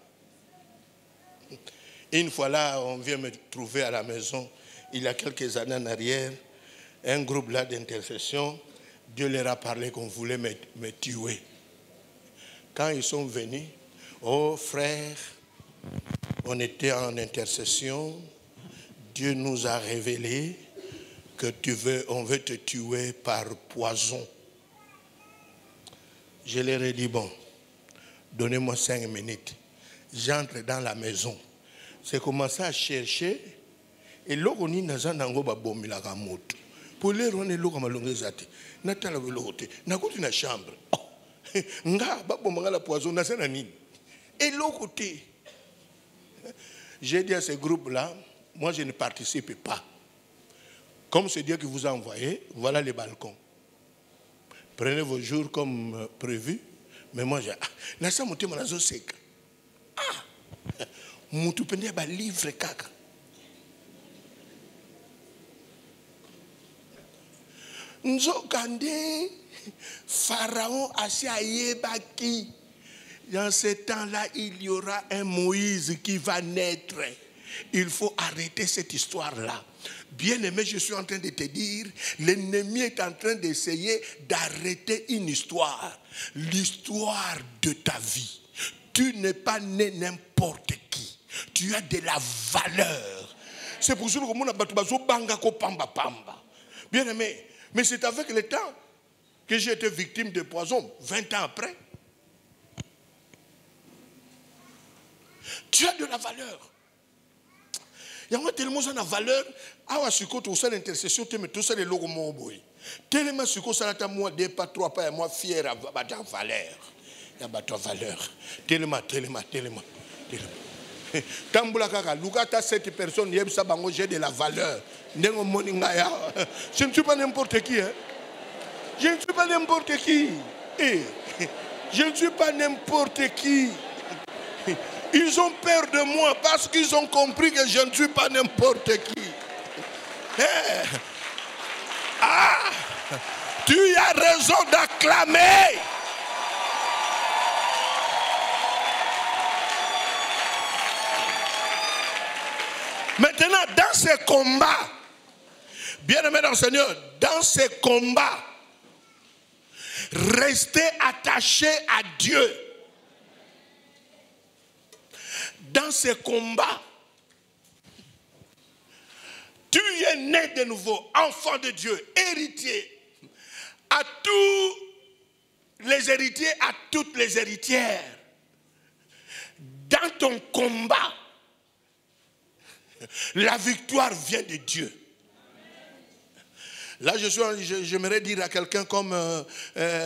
Une fois là, on vient me trouver à la maison, il y a quelques années en arrière, un groupe là d'intercession, Dieu leur a parlé qu'on voulait me tuer. Quand ils sont venus, oh frère, on était en intercession, Dieu nous a révélé que on veut te tuer par poison. Je leur ai dit, bon, donnez-moi 5 minutes. J'entre dans la maison. J'ai commencé à chercher. Et là, on est dans un endroit où il y a un mot. Pour les on est là comme l'ongezate. Natala velote. Nakoti na chambre. Nga ba bomanga la poison na sana nini. Et l'autre côté, j'ai dit à ce groupe-là, moi je ne participe pas. Comme c'est Dieu qui vous a envoyé, voilà les balcons. Prenez vos jours comme prévu. Mais moi, j'ai na sa monté mon azo sec. Ah, mutu pende ba livre kaka. Nzokande, Pharaon assis à Yébaki. Dans ce temps-là, il y aura un Moïse qui va naître. Il faut arrêter cette histoire-là. Bien-aimé, je suis en train de te dire, l'ennemi est en train d'essayer d'arrêter une histoire. L'histoire de ta vie. Tu n'es pas né n'importe qui. Tu as de la valeur. C'est pour ça que mon abattu banga ko pamba pamba. Bien-aimé, mais c'est avec le temps que j'ai été victime de poison, 20 ans après. Tu as de la valeur. Il y a tellement de valeur. Ah, si tu as l'intercession, tu as les logos moboy. Tellement si tu as moi 2 pas 3 pas moi fier à ta valeur. Il y a ta valeur. Tellement. Tamboula kaka, Lugata 7 personnes, yebsa bango j'ai de la valeur. Nengo moningaya. Je ne suis pas n'importe qui, hein. Je ne suis pas n'importe qui. Je ne suis pas n'importe qui. Ils ont peur de moi parce qu'ils ont compris que je ne suis pas n'importe qui. Ah, tu as raison d'acclamer. Maintenant, dans ces combats, bien-aimés dans le Seigneur, dans ces combats, restez attachés à Dieu. Dans ces combats, tu es né de nouveau, enfant de Dieu, héritier. À tous les héritiers, à toutes les héritières. Dans ton combat, la victoire vient de Dieu. Là, j'aimerais dire à quelqu'un comme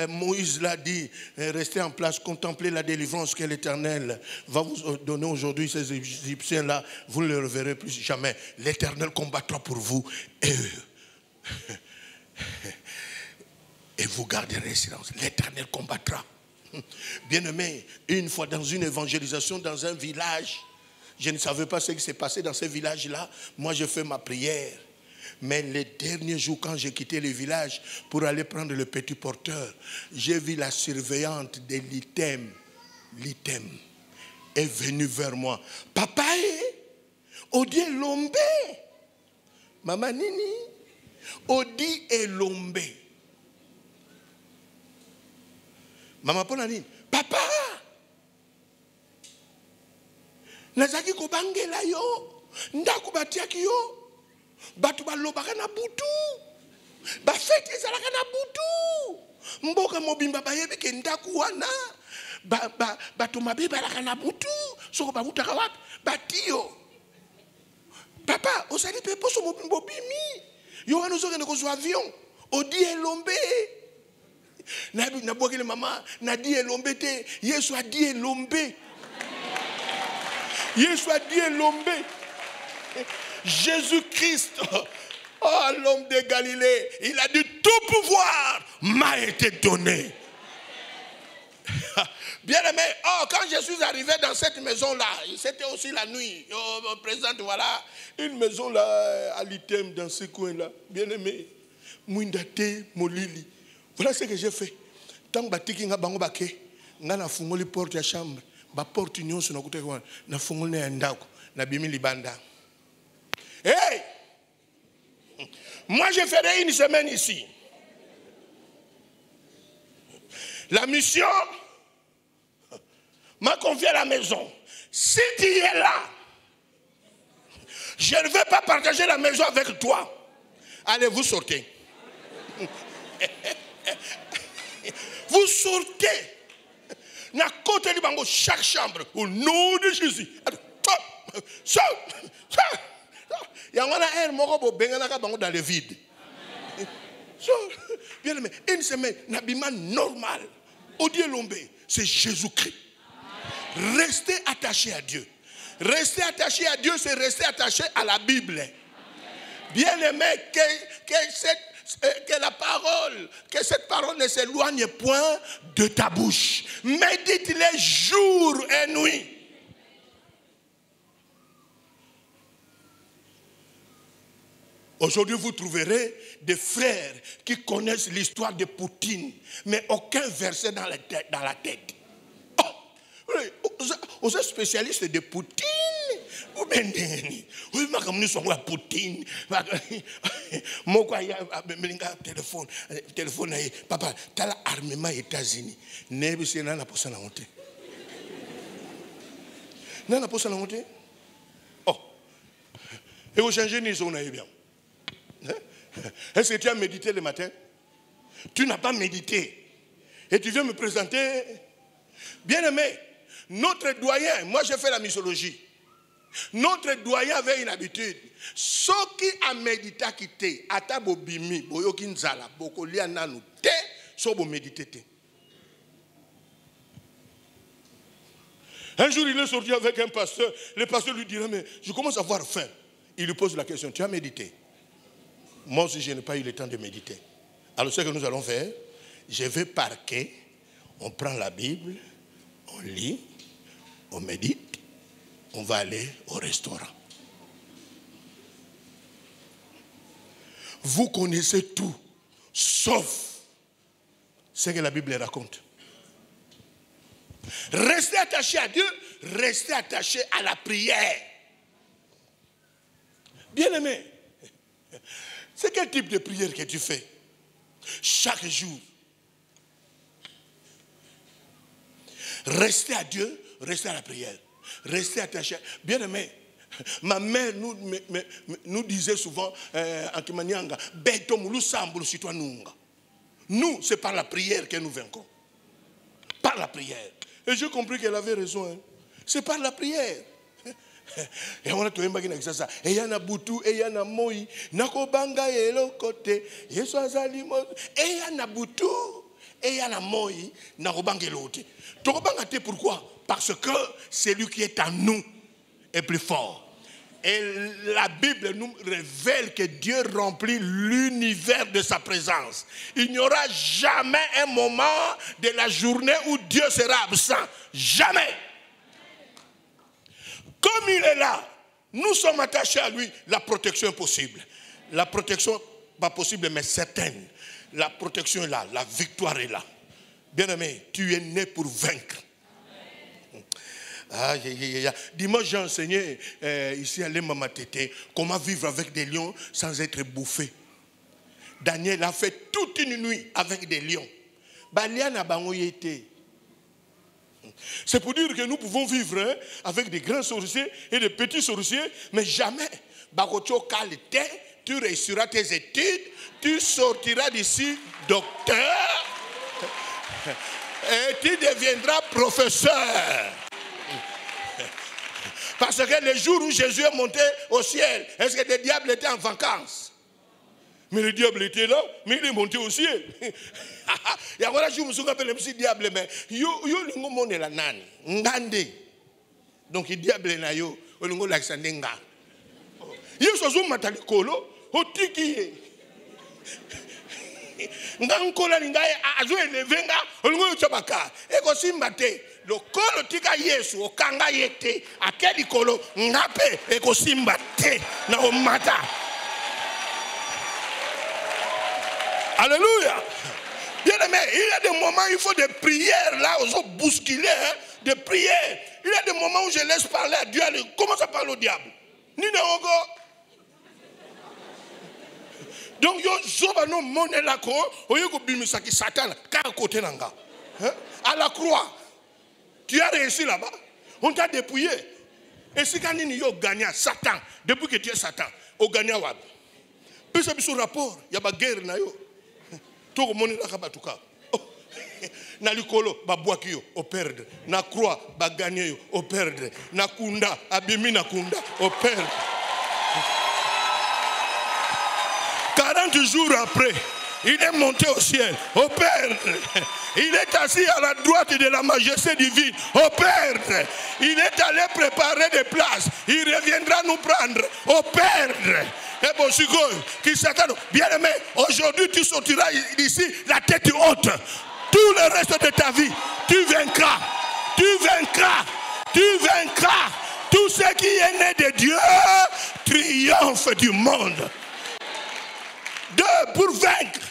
Moïse l'a dit, restez en place, contemplez la délivrance que l'Éternel va vous donner aujourd'hui. Ces Égyptiens-là, vous ne les reverrez plus jamais. L'Éternel combattra pour vous et vous garderez silence. L'Éternel combattra. Bien-aimé, une fois dans une évangélisation, dans un village, je ne savais pas ce qui s'est passé dans ce village-là. Moi, je fais ma prière. Mais les derniers jours, quand j'ai quitté le village pour aller prendre le petit porteur, j'ai vu la surveillante de l'item est venue vers moi. Papa, Odie Lombe. Maman nini, Odi Elombe. Maman pona nini, papa, nazaki kobangela yo, ndako batiaki yo, batu balobaka na butu, bafete ezalaka na butu, mboka mobimba bayebi ke ndako wana, batu mabe balaka na butu, soko babutaka wapi, batio. Papa, osali pe poso mobimba bimi, yo wana ozokende kozwa avion, Odi Elombe. Na boakele maman, na di Elombe te, Yesu a di Elombe. Yesu a di Elombe. Jésus-Christ, oh l'homme de Galilée, il a dit tout pouvoir m'a été donné. Bien aimé, oh, quand je suis arrivé dans cette maison-là, c'était aussi la nuit. Oh, on présente, voilà, une maison là, à l'item dans ce coin-là. Bien aimé, Mouindate, Molili. Voilà ce que j'ai fait. Tant que je suis bango bake, na fungoli porte ya chambre, ba porte union sur notre côté, na fungoli na ndako, na bimi libanda. Hey! Moi je ferai une semaine ici. La mission m'a confié à la maison. Si tu es là, je ne vais pas partager la maison avec toi. Allez, vous sortez. Vous sortez. Na côté du bango, chaque chambre, au nom de Jésus. Il y a un morobo dans le vide. Bien aimé, une semaine, n'habillement normal. Odi Elombe, c'est Jésus-Christ. Restez attachés à Dieu. Rester attaché à Dieu, c'est rester attaché à la Bible. Bien aimé, que la parole, que cette parole ne s'éloigne point de ta bouche. Médite-les jour et nuit. Aujourd'hui, vous trouverez des frères qui connaissent l'histoire de Poutine, mais aucun verset dans la tête. Oh, vous êtes spécialiste de Poutine. Ou bien, oui, mais sont Poutine. Moi, il y a téléphone, papa, tu as l'armement États-Unis. Ne sais pas si tu as honte. Non, pas ça la honte. Oh, et vous changez ni zone bien. Est-ce que tu as médité le matin? Tu n'as pas médité. Et tu viens me présenter. Bien aimé, notre doyen, moi j'ai fait la mythologie. Notre doyen avait une habitude. Ce qui a médité à quitter, à tabobimi, boyokinzala, bokolia nanu, te, sobo médité. Un jour, il est sorti avec un pasteur. Le pasteur lui dirait, mais je commence à avoir faim. Il lui pose la question, tu as médité? Moi aussi, je n'ai pas eu le temps de méditer. Alors, ce que nous allons faire, je vais parquer, on prend la Bible, on lit, on médite, on va aller au restaurant. Vous connaissez tout, sauf ce que la Bible raconte. Restez attaché à Dieu, restez attaché à la prière. Bien-aimé, c'est quel type de prière que tu fais chaque jour? Restez à Dieu, restez à la prière. Restez attaché. Bien-aimé, ma mère nous disait souvent en Kimanyanga, nous, c'est par la prière que nous vaincons. Par la prière. Et j'ai compris qu'elle avait raison. Hein. C'est par la prière. Et on a tout un ça. Et il y en a boutou, et il y en a moi. Nakobanga et l'autre côté. Et il y en a boutou, et il y en a moi. Nakobanga et l'autre. Pourquoi? Parce que celui qui est en nous est plus fort. Et la Bible nous révèle que Dieu remplit l'univers de sa présence. Il n'y aura jamais un moment de la journée où Dieu sera absent. Jamais. Comme il est là, nous sommes attachés à lui. La protection est possible. La protection, pas possible, mais certaine. La protection est là. La victoire est là. Bien-aimé, tu es né pour vaincre. Dimanche, j'ai enseigné ici à l'Emama Tété comment vivre avec des lions sans être bouffé. Daniel a fait toute une nuit avec des lions. C'est pour dire que nous pouvons vivre avec des grands sorciers et des petits sorciers, mais jamais, tu réussiras tes études, tu sortiras d'ici docteur et tu deviendras professeur. Parce que le jour où Jésus est monté au ciel, est-ce que le diable était en vacances? Mais le diable était là, mais il est monté au ciel. Il y a un jour où je me appelle le diable, mais il la nani, ngande. Donc le diable est là, il y a l'Alexandre. Il y a un jour matalikolo, au tiki. Ngankola ningaye azo elevenga, olungo chabaka. Eko simbate, le kolo tika Yesu, okanga yete, akeli kolo ngape, eko simbate na omata. Alléluia. Bien aimé, il y a des moments où il faut des prières là, aux bousculer, hein, des prières. Il y a des moments où je laisse parler à Dieu. Comment ça parle au diable? Ni de encore. Donc, yo zoba no mone la ko, oyeko bimisaki Satan, ka côté nanga. À la croix. Tu as réussi là-bas. On t'a dépouillé. Et si quand yo gagné Satan, depuis que tu es Satan, au gagné wab. Puis ça sur rapport, il y a pas guerre na yo. Tout mone la kabatuka. Na likolo ba boaki yo au perdre. Na croix ba gagné yo au perdre. Na kunda abimi na kunda au perdre. 40 jours après, il est monté au ciel, au Père. Il est assis à la droite de la majesté divine, au Père. Il est allé préparer des places. Il reviendra nous prendre, au Père. Et bon, qui Satan, bien aimé, aujourd'hui tu sortiras d'ici la tête haute. Tout le reste de ta vie, tu vaincras. Tu vaincras. Tu vaincras. Tout ce qui est né de Dieu triomphe du monde. 2 pour vaincre.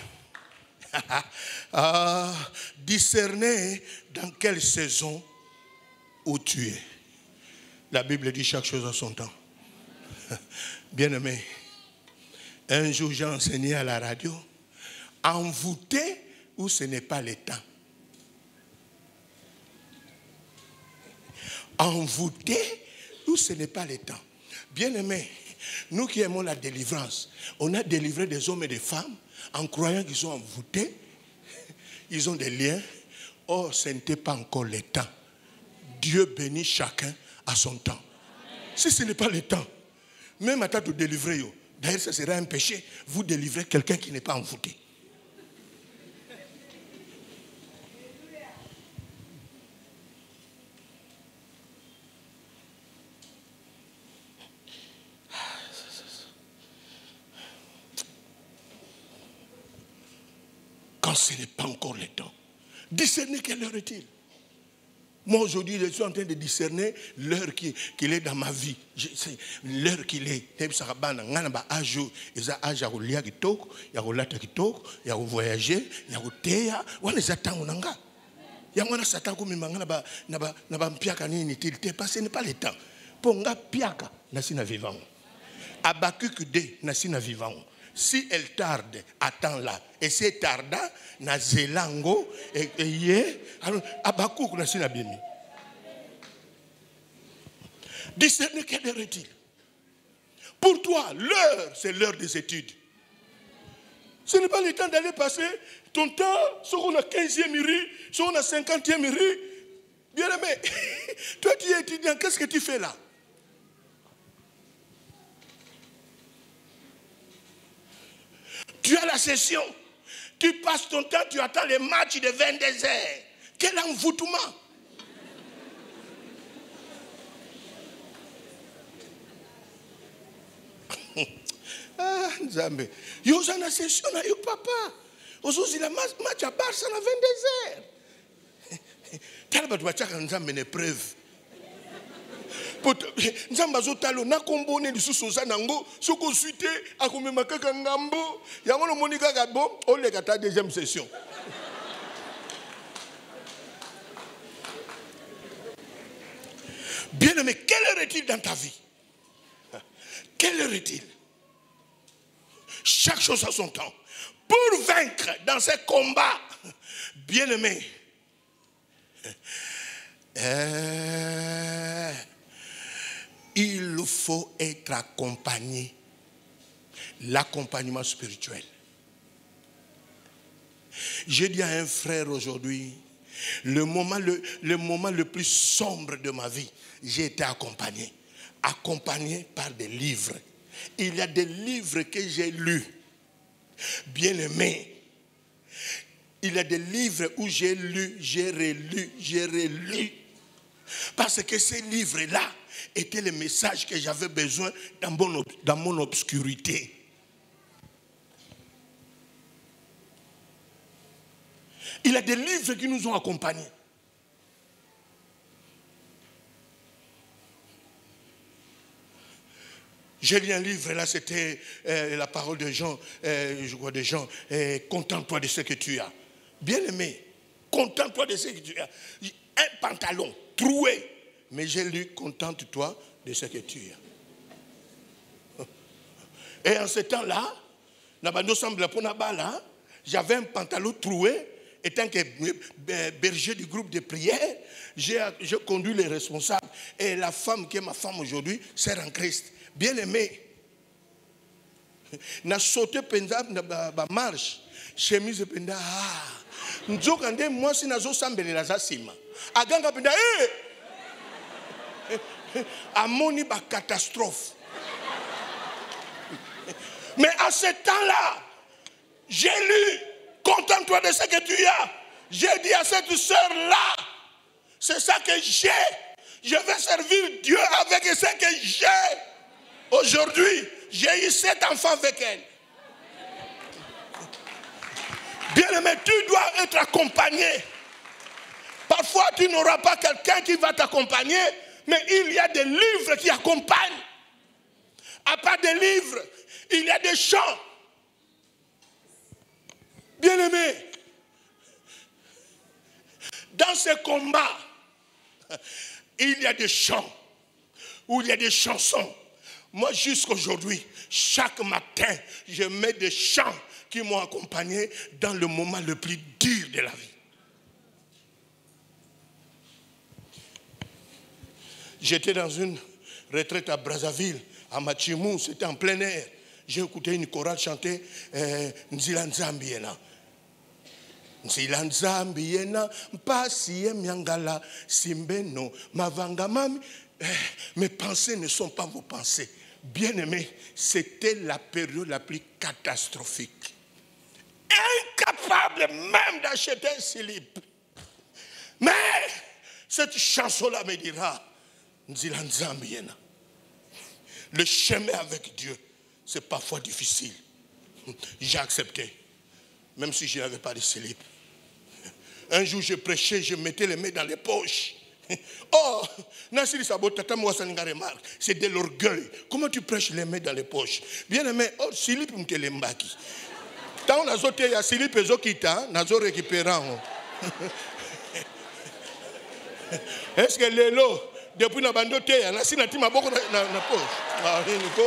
Discerner dans quelle saison où tu es. La Bible dit chaque chose à son temps. Bien-aimé, un jour j'ai enseigné à la radio, envoûté où ce n'est pas le temps. Envoûté où ce n'est pas le temps. Bien-aimé, nous qui aimons la délivrance, on a délivré des hommes et des femmes en croyant qu'ils sont envoûtés, ils ont des liens. Or, ce n'était pas encore le temps. Dieu bénit chacun à son temps. Si ce n'est pas le temps, même à temps de délivrer, d'ailleurs, ce serait un péché. Vous délivrez quelqu'un qui n'est pas envoûté. Quand ce n'est pas encore le temps. Discerner quelle heure est-il? Moi aujourd'hui, je suis en train de discerner l'heure qu'il est dans ma vie. L'heure qu'il est. Il y a âge à lire kitoko, il y a lata kitoko, il y a voyager, il y a teya, il y a temps nanga. Il y a satan comme mangana na ba mpiaka nini tilité parce que ce n'est pas le temps. Ponga piaka na sina vivant. Abakuk de na sina vivant. Si elle tarde, attends-la. Et si elle tarde, na zelango et ye, alors Abakouk na sina bimi. Discerner quelle heure est-il? Pour toi, l'heure, c'est l'heure des études. Ce n'est pas le temps d'aller passer ton temps, soit on a 15e rue, soit on a 50e rue. Bien aimé, toi tu es étudiant, qu'est-ce que tu fais là? Tu as la session, tu passes ton temps, tu attends les matchs de 22 heures. Quel envoûtement! Ah, Nzambe. Yo, j'ai la session, yo, papa. Aujourd'hui, la match à Barça à 22 heures. T'as pas de Nzambe une preuve. Nzamba zotalo na kombone lisusu zanango soko suite akomema kaka ngambo yango no monika ka bon on le kata deuxième session. Bien-aimé, quelle heure est-il dans ta vie? Quelle heure est-il? Chaque chose a son temps. Pour vaincre dans ces combats, bien-aimé, il faut être accompagné. L'accompagnement spirituel. J'ai dit à un frère aujourd'hui, le moment le plus sombre de ma vie, j'ai été accompagné. Accompagné par des livres. Il y a des livres que j'ai lus. Bien-aimé, il y a des livres où j'ai lu, j'ai relu. Parce que ces livres-là étaient les messages que j'avais besoin dans mon obscurité. Il y a des livres qui nous ont accompagnés. J'ai lu un livre, là c'était la parole de Jean, je crois de Jean, contente-toi de ce que tu as. Bien-aimé, contente-toi de ce que tu as. Un pantalon troué, mais j'ai lu contente-toi de ce que tu as. Et en ce temps-là, j'avais un pantalon troué. Étant que berger du groupe de prière, j'ai conduit les responsables. Et la femme qui est ma femme aujourd'hui, sert en Christ. Bien-aimé, na sauté pendant ma marche, chemise pendant nzokande moi si nazo sambela za sima. Aganga pendant amoni ba catastrophe. Mais à ce temps-là, j'ai lu. Contente-toi de ce que tu as. J'ai dit à cette sœur-là, c'est ça que j'ai. Je vais servir Dieu avec ce que j'ai. Aujourd'hui, j'ai eu 7 enfants avec elle. Bien-aimé, tu dois être accompagné. Parfois, tu n'auras pas quelqu'un qui va t'accompagner, mais il y a des livres qui accompagnent. À part des livres, il y a des chants. Bien-aimé, dans ce combat, il y a des chants, ou il y a des chansons. Moi, jusqu'aujourd'hui, chaque matin, je mets des chants qui m'ont accompagné dans le moment le plus dur de la vie. J'étais dans une retraite à Brazzaville, à Machimou, c'était en plein air. J'ai écouté une chorale chanter Nzila Nzambiena. Nzila Nzambiena, Mpasi Miangala, Simbeno, Mavangamami. Mes pensées ne sont pas vos pensées. Bien-aimés, c'était la période la plus catastrophique. Incapable même d'acheter un slip. Mais cette chanson-là me dira, Nzila Nzambiena. Le chemin avec Dieu, c'est parfois difficile. J'ai accepté, même si je n'avais pas de slip. Un jour, je prêchais, je mettais les mains dans les poches. Oh, c'est de l'orgueil. Comment tu prêches les mains dans les poches? Bien aimé, oh, slip me telembaki. Tant on a zoté, il y a slip et zokita, nazo récupérant. Est-ce que l'élo, depuis na bandote, il y a un sinati ma boko na poche. Ah, Nico.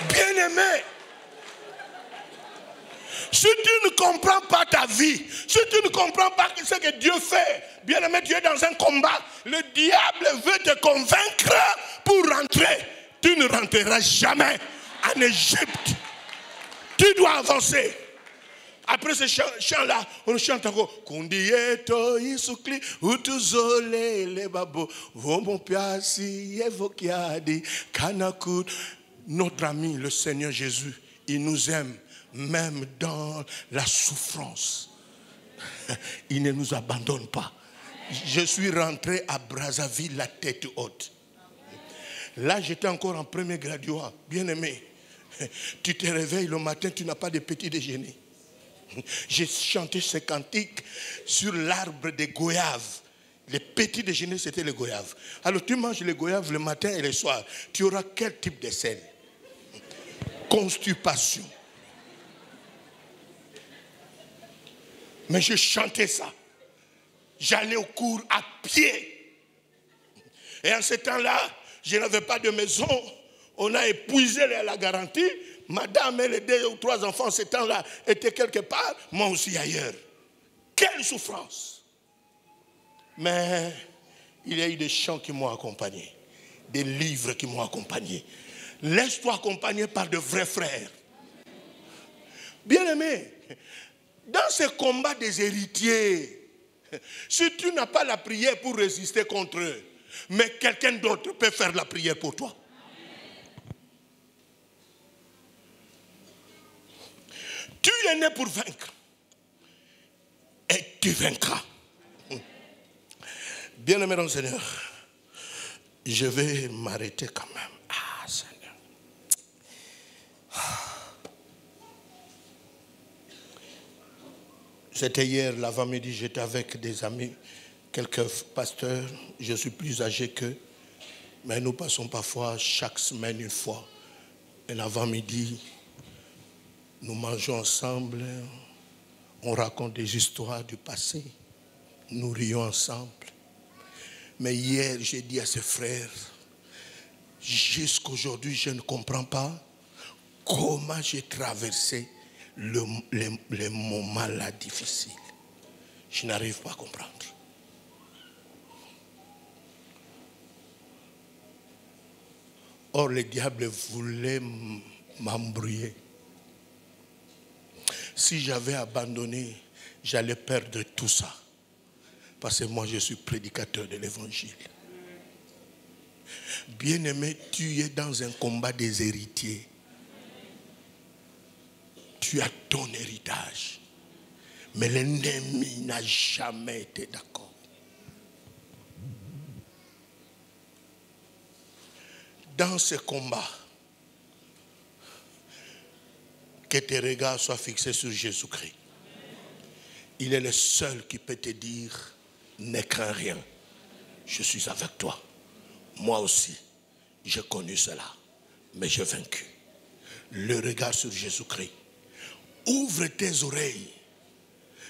Bien-aimé, si tu ne comprends pas ta vie, si tu ne comprends pas ce que Dieu fait, bien-aimé, tu es dans un combat. Le diable veut te convaincre pour rentrer. Tu ne rentreras jamais en Égypte. Tu dois avancer. Après ce chant-là, on chante encore. Kundieto isukli utuzole lebabo vomon piasi evokiadi kanakut. Notre ami, le Seigneur Jésus, il nous aime même dans la souffrance. Il ne nous abandonne pas. Je suis rentré à Brazzaville la tête haute. Là, j'étais encore en premier graduat. Bien aimé, tu te réveilles le matin, tu n'as pas de petit déjeuner. J'ai chanté ce cantique sur l'arbre des goyaves. Les petits déjeuners, c'était les goyaves. Alors tu manges les goyaves le matin et le soir. Tu auras quel type de sel? Constipation. Mais je chantais ça. J'allais au cours à pied. Et en ce temps-là, je n'avais pas de maison. On a épuisé la garantie. Madame et les 2 ou 3 enfants, en ce temps-là, étaient quelque part. Moi aussi ailleurs. Quelle souffrance! Mais il y a eu des chants qui m'ont accompagné. Des livres qui m'ont accompagné. Laisse-toi accompagner par de vrais frères. Bien-aimé, dans ce combat des héritiers, si tu n'as pas la prière pour résister contre eux, mais quelqu'un d'autre peut faire la prière pour toi. Tu es né pour vaincre. Et tu vaincras. Bien-aimé dans le Seigneur, je vais m'arrêter quand même. Ah, Seigneur. C'était hier, l'avant-midi, j'étais avec des amis, quelques pasteurs. Je suis plus âgé qu'eux. Mais nous passons parfois chaque semaine une fois. Un avant-midi, nous mangeons ensemble. On raconte des histoires du passé. Nous rions ensemble. Mais hier, j'ai dit à ces frères, jusqu'aujourd'hui, je ne comprends pas comment j'ai traversé les moments là difficiles. Je n'arrive pas à comprendre. Or, le diable voulait m'embrouiller. Si j'avais abandonné, j'allais perdre tout ça. Parce que moi, je suis prédicateur de l'évangile. Bien-aimé, tu es dans un combat des héritiers. Tu as ton héritage. Mais l'ennemi n'a jamais été d'accord. Dans ce combat, que tes regards soient fixés sur Jésus-Christ. Il est le seul qui peut te dire, ne crains rien, je suis avec toi. Moi aussi, j'ai connu cela, mais j'ai vaincu. Le regard sur Jésus-Christ. Ouvre tes oreilles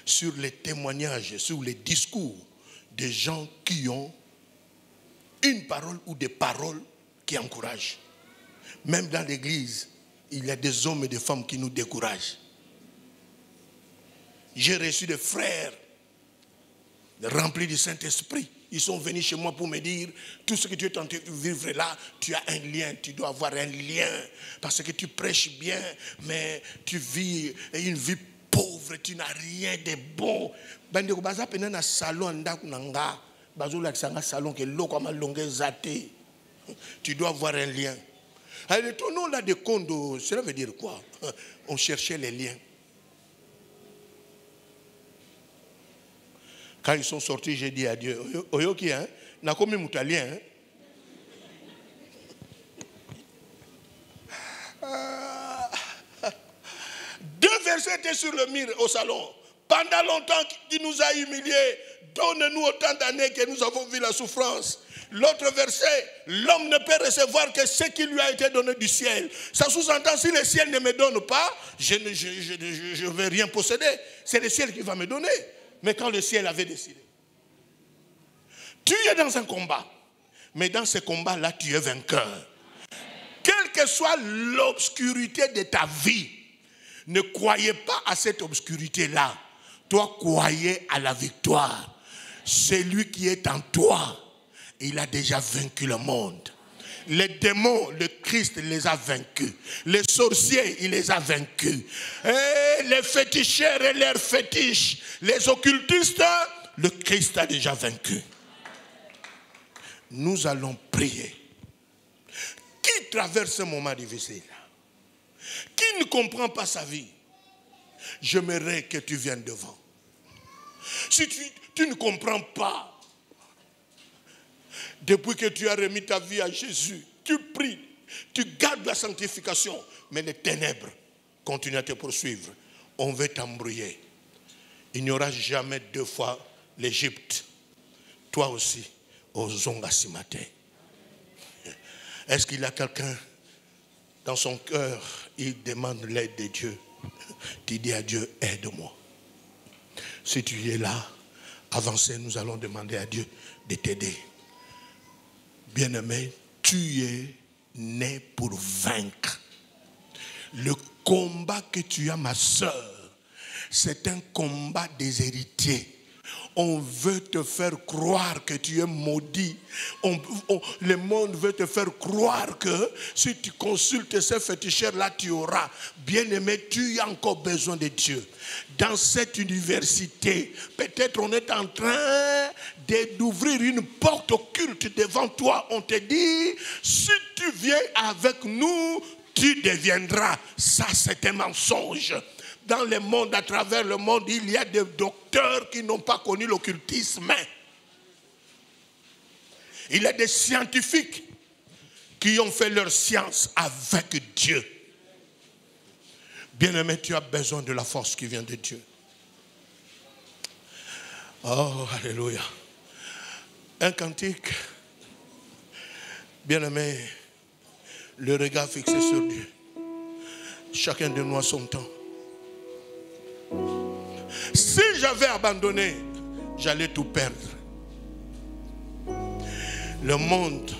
sur les témoignages, sur les discours des gens qui ont une parole ou des paroles qui encouragent. Même dans l'église, il y a des hommes et des femmes qui nous découragent. J'ai reçu des frères remplis du Saint-Esprit. Ils sont venus chez moi pour me dire, tout ce que tu es en train de vivre là, tu as un lien, tu dois avoir un lien. Parce que tu prêches bien, mais tu vis une vie pauvre, tu n'as rien de bon. Tu dois avoir un lien. Alors, ton nom là de Kondo, cela veut dire quoi? On cherchait les liens. Quand ils sont sortis, j'ai dit à Dieu, Oyoki, hein, n'a commis moutalien. Deux versets étaient sur le mur au salon. Pendant longtemps, tu nous as humiliés. Donne-nous autant d'années que nous avons vu la souffrance. L'autre verset, l'homme ne peut recevoir que ce qui lui a été donné du ciel. Ça sous-entend, si le ciel ne me donne pas, je ne vais rien posséder. C'est le ciel qui va me donner. Mais quand le ciel avait décidé. Tu es dans un combat. Mais dans ce combat-là, tu es vainqueur. Quelle que soit l'obscurité de ta vie, ne croyez pas à cette obscurité-là. Toi, croyez à la victoire. Celui qui est en toi, il a déjà vaincu le monde. Les démons, le Christ les a vaincus. Les sorciers, il les a vaincus. Et les féticheurs et leurs fétiches, les occultistes, le Christ a déjà vaincu. Nous allons prier. Qui traverse un moment difficile? Qui ne comprend pas sa vie? J'aimerais que tu viennes devant. Si tu ne comprends pas, depuis que tu as remis ta vie à Jésus, tu pries, tu gardes la sanctification, mais les ténèbres continuent à te poursuivre. On veut t'embrouiller. Il n'y aura jamais 2 fois l'Égypte. Toi aussi, au Zonga Simate. Est-ce qu'il y a quelqu'un dans son cœur, il demande l'aide de Dieu. Tu dis à Dieu, aide-moi. Si tu es là, avancez, nous allons demander à Dieu de t'aider. Bien-aimé, tu es né pour vaincre. Le combat que tu as, ma soeur, c'est un combat des héritiers. On veut te faire croire que tu es maudit. Le monde veut te faire croire que si tu consultes ces féticheurs-là, tu auras. Bien-aimé, tu as encore besoin de Dieu. Dans cette université, peut-être on est en train d'ouvrir une porte occulte devant toi. On te dit, si tu viens avec nous, tu deviendras. Ça, c'est un mensonge. Dans le monde, à travers le monde, il y a des docteurs qui n'ont pas connu l'occultisme. Il y a des scientifiques qui ont fait leur science avec Dieu. Bien-aimé, tu as besoin de la force qui vient de Dieu. Oh, alléluia. Un cantique. Bien-aimé, le regard fixé sur Dieu. Chacun de nous a son temps. Si j'avais abandonné, j'allais tout perdre. Le monde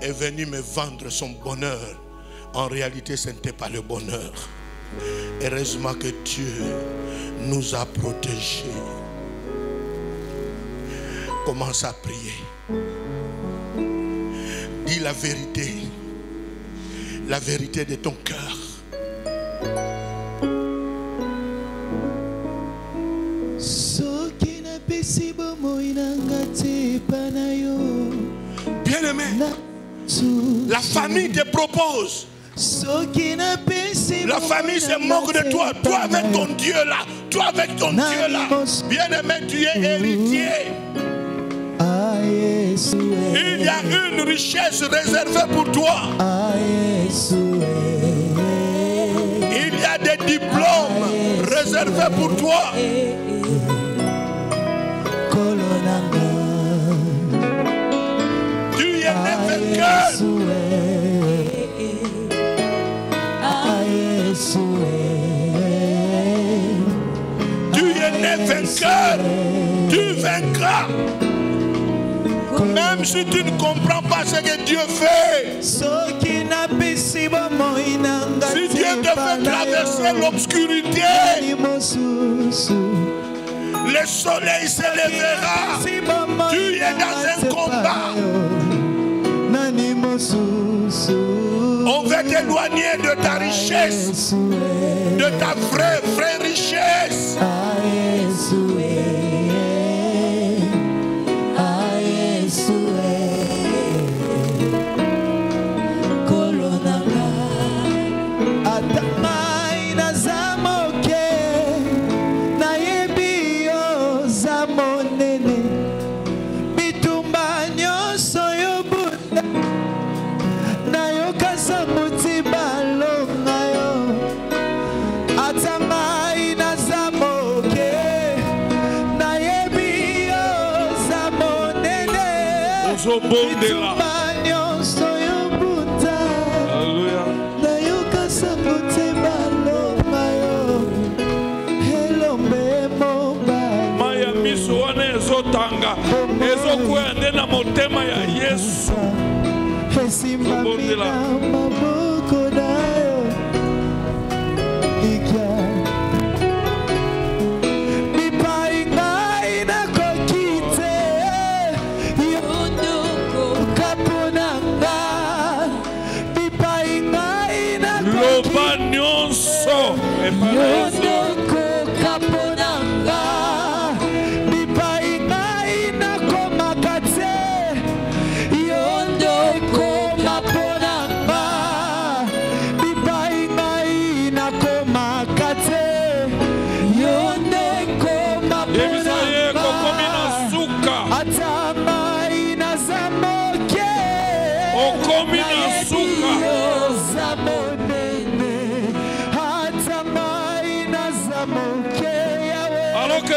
est venu me vendre son bonheur. En réalité, ce n'était pas le bonheur. Heureusement que Dieu nous a protégés. Commence à prier. Dis la vérité de ton cœur. Bien-aimé, la famille te propose. La famille se moque de toi. Toi avec ton Dieu là. Toi avec ton Dieu là. Bien-aimé, tu es héritier. Il y a une richesse réservée pour toi. Il y a des diplômes réservés pour toi. Tu es né vainqueur. Tu es né vainqueur. Tu vaincras. Même si tu ne comprends pas ce que Dieu fait. Si Dieu te fait traverser l'obscurité, le soleil se lèvera. Tu es dans un combat. On va t'éloigner de ta richesse, de ta vraie richesse.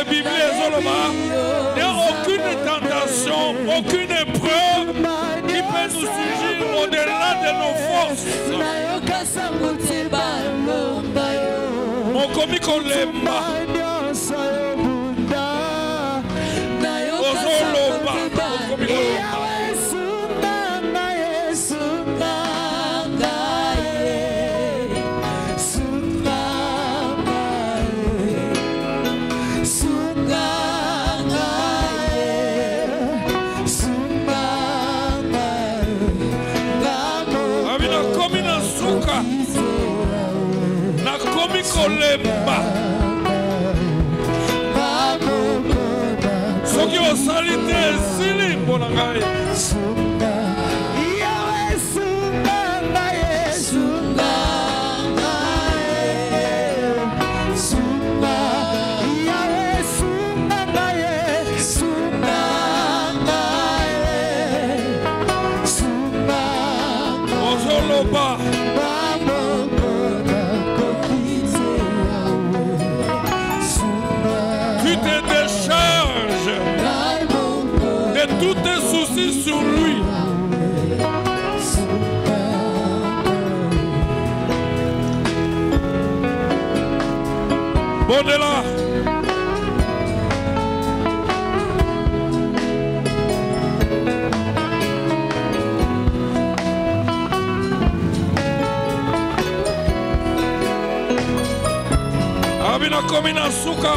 Il n'y a aucune tentation, aucune épreuve qui peut nous surgir au-delà de nos forces. Mon comique on l'aime. kolemba. Soki osali te esili mpona ngai. Tu te décharges de tous tes soucis sur lui. Bon de là. Abina komina suka.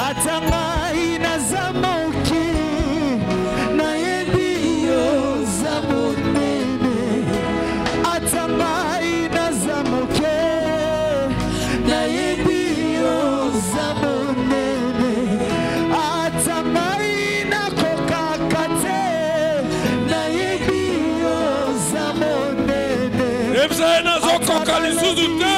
Atanga inazamoki na yedio zamonene. Atanga inazamoki na yedio zamonene. Atanga inakokakate na yedio zamonene. Ebzaena zokoka lisuzu te.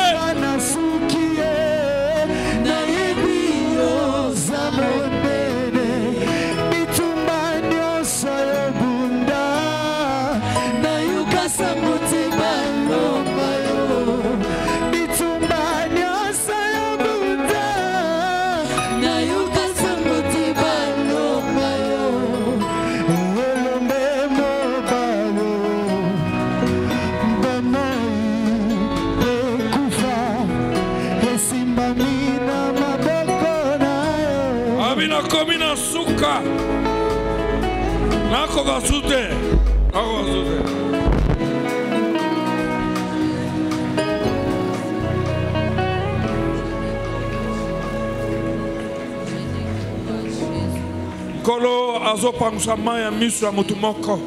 Komina suka nako gasute Kolo azopangusa mai ya miso ya mutu moko.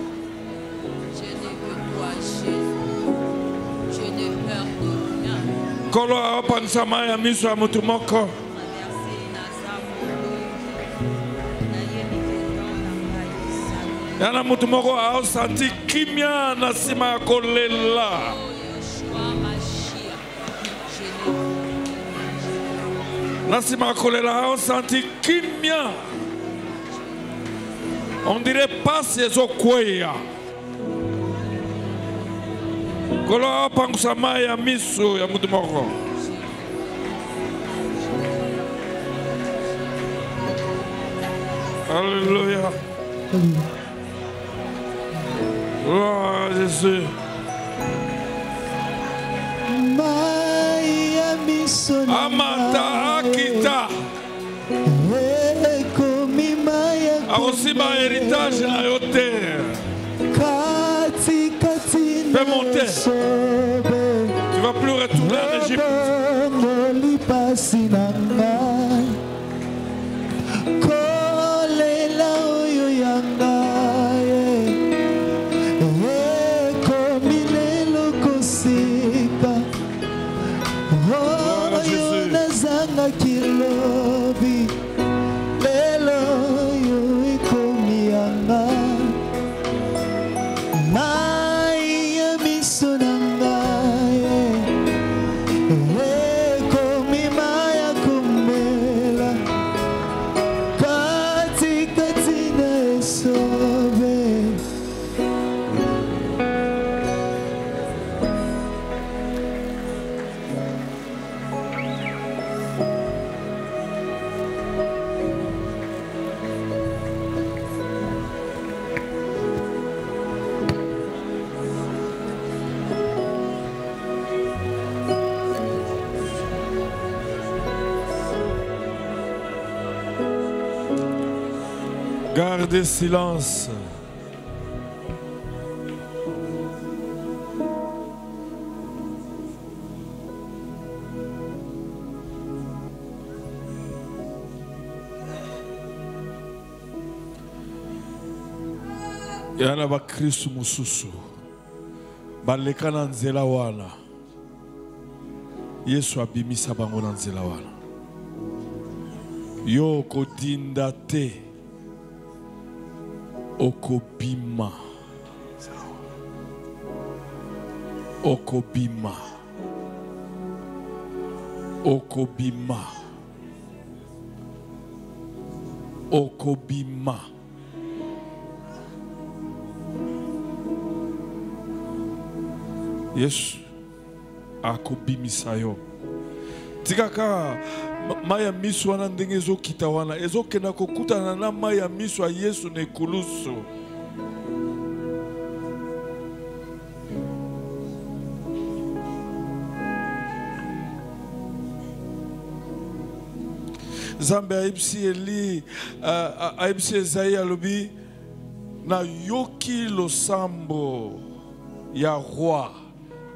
Kolo azopangusa mai ya miso ya mutu moko. Yana mutu moko aosanti kimia na sima ya kolela. Na sima ya kolela aosanti kimia. On dirait pas ces okweya. Kolo aopangusa mai ya miso ya mutu moko. Alléluia. Oh Jésus. Amata akita. Aussi ma héritage na yote. Fais monter. Tu vas plus retourner en Égypte. Gardez silence. Yana ba Kristo mususu baleka na nzela wana Yesu abimisa bango na nzela wana yo kodinda te okobima okobima okobima okobima Yesu akobimisa yo tikaka maya miso wana ndenge ezokita wana ezokenda kokutana na maya miso ya Yesu na ekulusu Zambe aibsi Eli aibsi Esaïe alobi na yoki losambo ya roi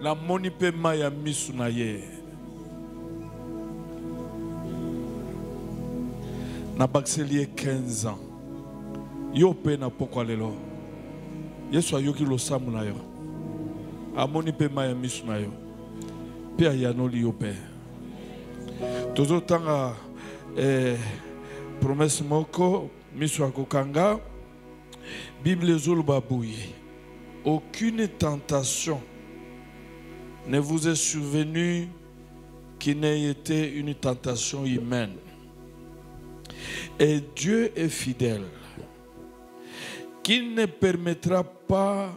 na moni pe maya misu na ye na bakseli 15 ans yo pe na pokwa lelo Yesu ayoki losambo na yo amoni pe maya misu na yo pe ayanoli yo pe tozo tanga promesse moko misu akokanga Bible zoluba bouye aucune tentation ne vous est survenue qui n'ait été une tentation humaine. Et Dieu est fidèle, qu'il ne permettra pas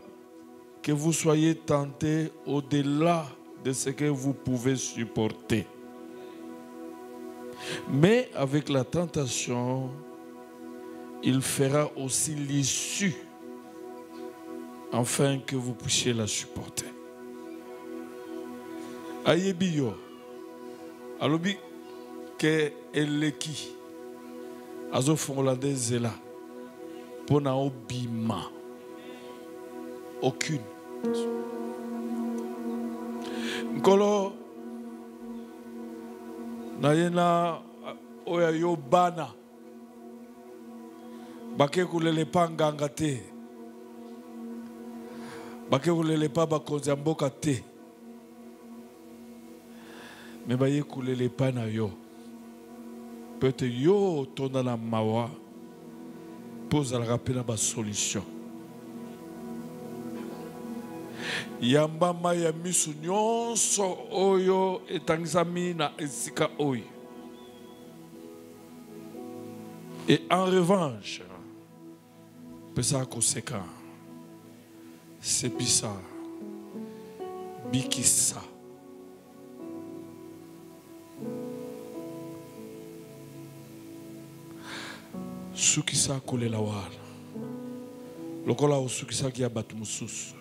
que vous soyez tentés au-delà de ce que vous pouvez supporter. Mais avec la tentation, il fera aussi l'issue, afin que vous puissiez la supporter. Ayebiyo, alobi ke eleki, azo fongolande zela, pona obima, aucune. Nkolo, na yena oya yo bana, bake kulele pa nganga te, bake kulele pa bakonzi mboka te. Mais baye kulele pa na yo peut-être yo tona na mawa pose la rapena ba solution yamba maya misu nyonso oyo etangisami na esika oyo et en revanche pesa koseka c'est bisa bikisa sukisa kolela wana lokola osukisa ki ya batu mususu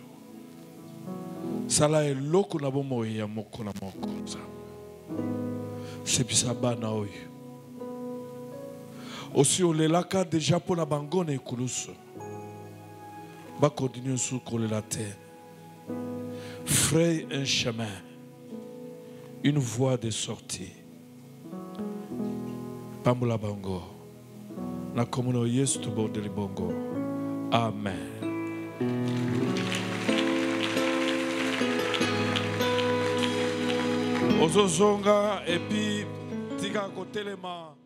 sala eloko na bomo ya moko na moko sepisa bana oyo osi olelaka deja pona bango na ekulusu ba continuer sous kolela te fraye un chemin, une voie de sortie pamula bango na komuno Yesu to bordeli bongo. Amen. Ozozonga et puis tika kotelema.